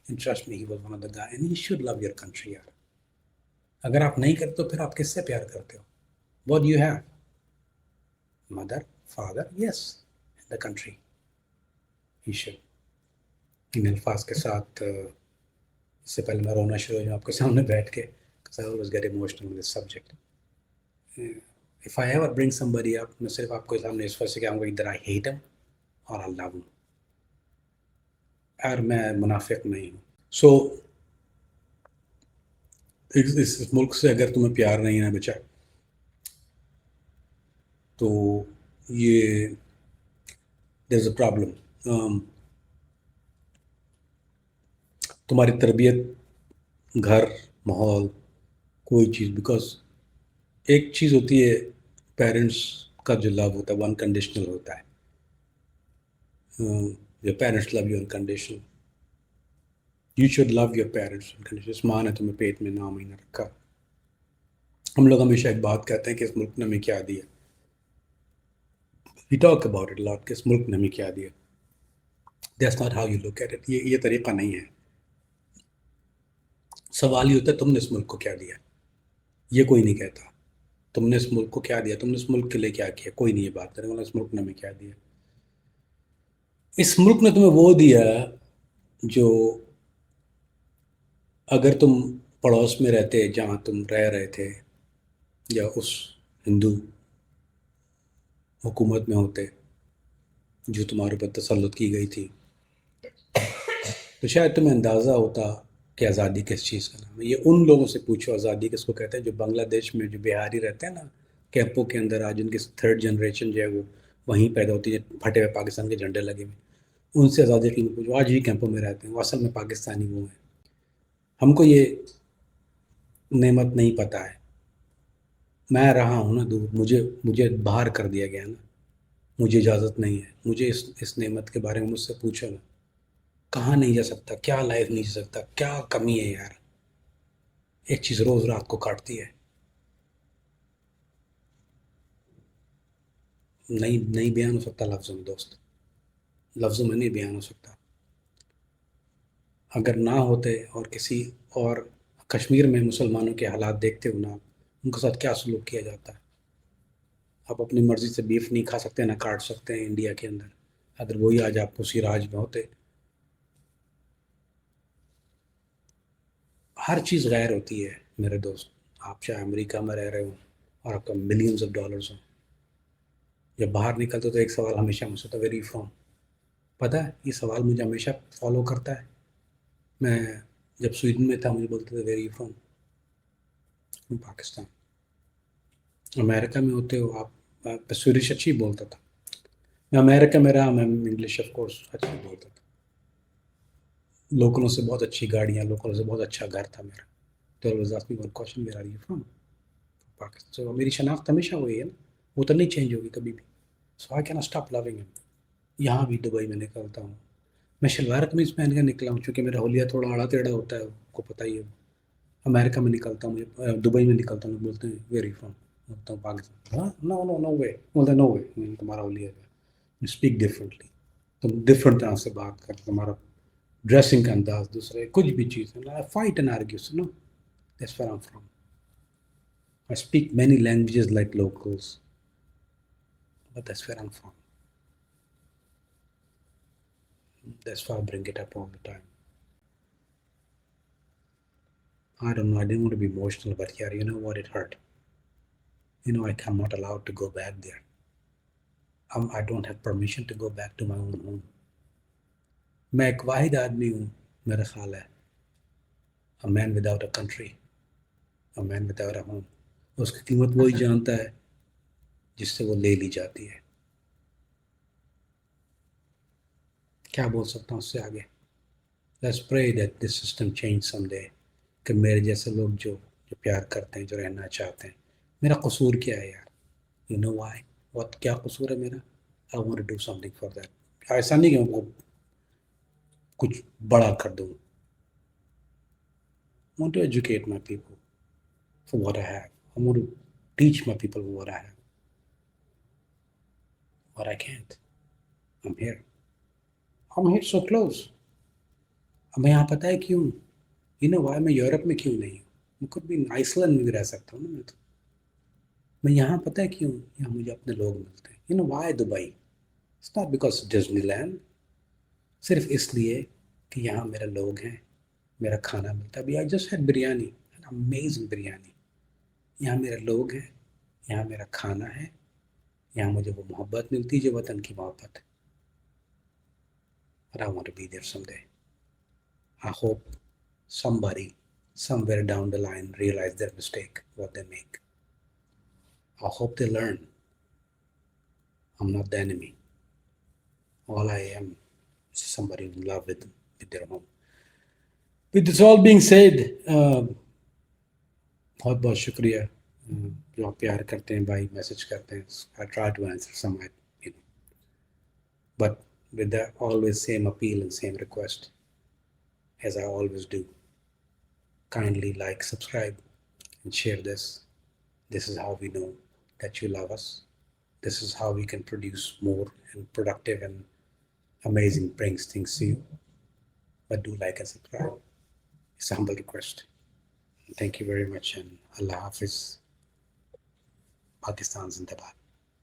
Speaker 1: Trust me, he was one of the guys, and you should love your country یار. اگر آپ نہیں کرتے تو پھر آپ کس سے پیار کرتے ہو؟ What do you have? Mother, father, yes, the country. You should. ان الفاظ کے ساتھ اس سے پہلے میں رونا شروع ہو جاؤں آپ کے سامنے بیٹھ کے, because I always get emotional with this subject. If I ever bring somebody up, میں صرف آپ کے سامنے اس وجہ سے کہوں گا either I hate him or I love him. یار میں منافق نہیں ہوں. سو اس ملک سے اگر تمہیں پیار نہیں ہے بچہ تو یہ دیر از اے پرابلم. تمہاری تربیت، گھر، ماحول، کوئی چیز، بیکاز ایک چیز ہوتی ہے پیرنٹس کا جو لو ہوتا ہے وہ انکنڈیشنل ہوتا ہے. your parents love you unconditional. You should love your parents unconditional. اس ماں نے تمہیں پیٹ میں 9 مہینہ رکھا. ہم لوگ ہمیشہ ایک بات کہتے ہیں کہ اس ملک نے ہمیں کیا دیا. We talk about it a lot کہ اس ملک نے ہمیں کیا دیا. That's not how you look at it. یہ طریقہ نہیں ہے. سوال یہ ہوتا ہے تم نے اس ملک کو کیا دیا. یہ کوئی نہیں کہتا تم نے اس ملک کو کیا دیا، تم نے اس ملک کے لیے کیا کیا. کوئی نہیں یہ بات کرے گا اس ملک نے ہمیں کیا دیا. اس ملک نے تمہیں وہ دیا جو اگر تم پڑوس میں رہتے جہاں تم رہ رہے تھے یا اس ہندو حکومت میں ہوتے جو تمہارے اوپر تسلط کی گئی تھی تو شاید تمہیں اندازہ ہوتا کہ آزادی کس چیز کا نام ہے. یہ ان لوگوں سے پوچھو آزادی کس کو کہتے ہیں جو بنگلہ دیش میں جو بہاری رہتے ہیں نا کیمپوں کے اندر، آج ان کی 3rd جنریشن جو ہے وہ وہیں پیدا ہوتی ہے، پھٹے ہوئے پاکستان کے جھنڈے لگے ہوئے. ان سے آزادی کی پوچھو، آج ہی کیمپوں میں رہتے ہیں، وہ اصل میں پاکستانی وہ ہیں. ہم کو یہ نعمت نہیں پتہ ہے. میں رہا ہوں نا دور، مجھے باہر کر دیا گیا نا، مجھے اجازت نہیں ہے. مجھے اس نعمت کے بارے میں مجھ سے پوچھو نا، کہاں نہیں جا سکتا، کیا لائف نہیں جا سکتا، کیا کمی ہے یار. ایک چیز روز رات کو کاٹتی ہے. نہیں بیان ہو سکتا لفظوں میں دوست، لفظوں میں نہیں بیان ہو سکتا. اگر نہ ہوتے اور کسی اور کشمیر میں مسلمانوں کے حالات دیکھتے ہو نا، ان کے ساتھ کیا سلوک کیا جاتا ہے. آپ اپنی مرضی سے بیف نہیں کھا سکتے، نہ کاٹ سکتے ہیں انڈیا کے اندر. اگر وہی آج آپ اسی راج میں ہوتے. ہر چیز غیر ہوتی ہے میرے دوست. آپ چاہے امریکہ میں رہ رہے ہوں اور آپ کا ملینز آف ڈالرز ہوں، جب باہر نکلتے تو ایک سوال ہمیشہ مجھ سے ہوتا ہے، ویری فرام. پتہ ہے یہ سوال مجھے ہمیشہ فالو کرتا ہے. میں جب سویڈن میں تھا مجھے بولتے تھے ویری فرام پاکستان. امریکہ میں ہوتے ہو آپ سویڈش اچھی بولتا تھا. میں امریکہ میں رہا، میں انگلش آف کورس اچھی بولتا تھا. لوکلوں سے بہت اچھی گاڑیاں، لوکلوں سے بہت اچھا گھر تھا میرا. تو always ask me one question, where are you from? Pakistan. So میری شناخت ہمیشہ وہی ہے نا، وہ تو نہیں چینج ہوگی کبھی بھی. So I cannot stop loving him. یہاں بھی دبئی میں نکلتا ہوں، میں شلوار قمیض پہن کے نکلا ہوں چونکہ میرا حلیہ تھوڑا آڑا ٹیڑھا ہوتا ہے، آپ کو پتہ ہی ہے. امریکہ میں نکلتا ہوں، مجھے دبئی میں نکلتا ہوں، بولتے ہیں ویری فرام، بولتا ہوں پاکستان. ہاں نو وے، بولتے نو وے، تمہارا حلیہ ہے. اسپیک ڈفرینٹلی، تم ڈفرینٹ طرح سے بات کرتے، تمہارا ڈریسنگ کا انداز دوسرے، کچھ بھی چیز ہے. Fight and argue, no that's where I am from. I speak many languages like locals, but that's where I'm from. That's why I bring it up all the time. I don't know, I didn't want to be emotional, but yeah, you know what, it hurt. I'm not allowed to go back there. I don't have permission to go back to my own home. میں ایک واحد آدمی ہوں میرا خیال ہے، a man without a country, a man without a home. اس کی قیمت وہی جانتا ہے جس سے وہ لے لی جاتی ہے. کیا بول سکتا ہوں اس سے آگے. Let's pray that this system change someday. کہ میرے جیسے لوگ جو پیار کرتے ہیں، جو رہنا چاہتے ہیں. میرا قصور کیا ہے یار؟ You know why? کیا قصور ہے میرا؟ I want to do something for that. ایسا نہیں کہ میں کچھ بڑا کر دوں. I want to educate my people for what I have. I want to teach my people what I have. But I can't. I'm here. I'm here so close. اب میں یہاں پتہ ہے کیوں؟ why میں یورپ میں کیوں نہیں ہوں؟ میں خود بھی آئس لینڈ میں بھی رہ سکتا ہوں نا. میں یہاں پتہ ہے کیوں؟ یہاں مجھے اپنے لوگ ملتے ہیں. why Dubai? It's not because Disneyland, صرف اس لیے کہ یہاں میرے لوگ ہیں، میرا کھانا ملتا ہے. ابھی I just had biryani, amazing biryani. یہاں میرے لوگ ہیں، یہاں میرا کھانا ہے، یہاں مجھے وہ محبت ملتی جو وطن کی محبت ہے. But I want to be there someday. I hope somebody somewhere down the line realize their mistake, what they make. I hope they learn. I'm not the enemy. All I am is somebody in love with their home. With this all being said, بہت بہت شکریہ جو آپ پیار کرتے ہیں بھائی message کرتے ہیں. I try to answer some, but with the always same appeal and same request as I always do. Kindly like, subscribe and share this. This is how we know that you love us. This is how we can produce more and productive and amazing brings things to you. But do like and subscribe. It's a humble request. Thank you very much and Allah Hafiz. Pakistan Zindabad.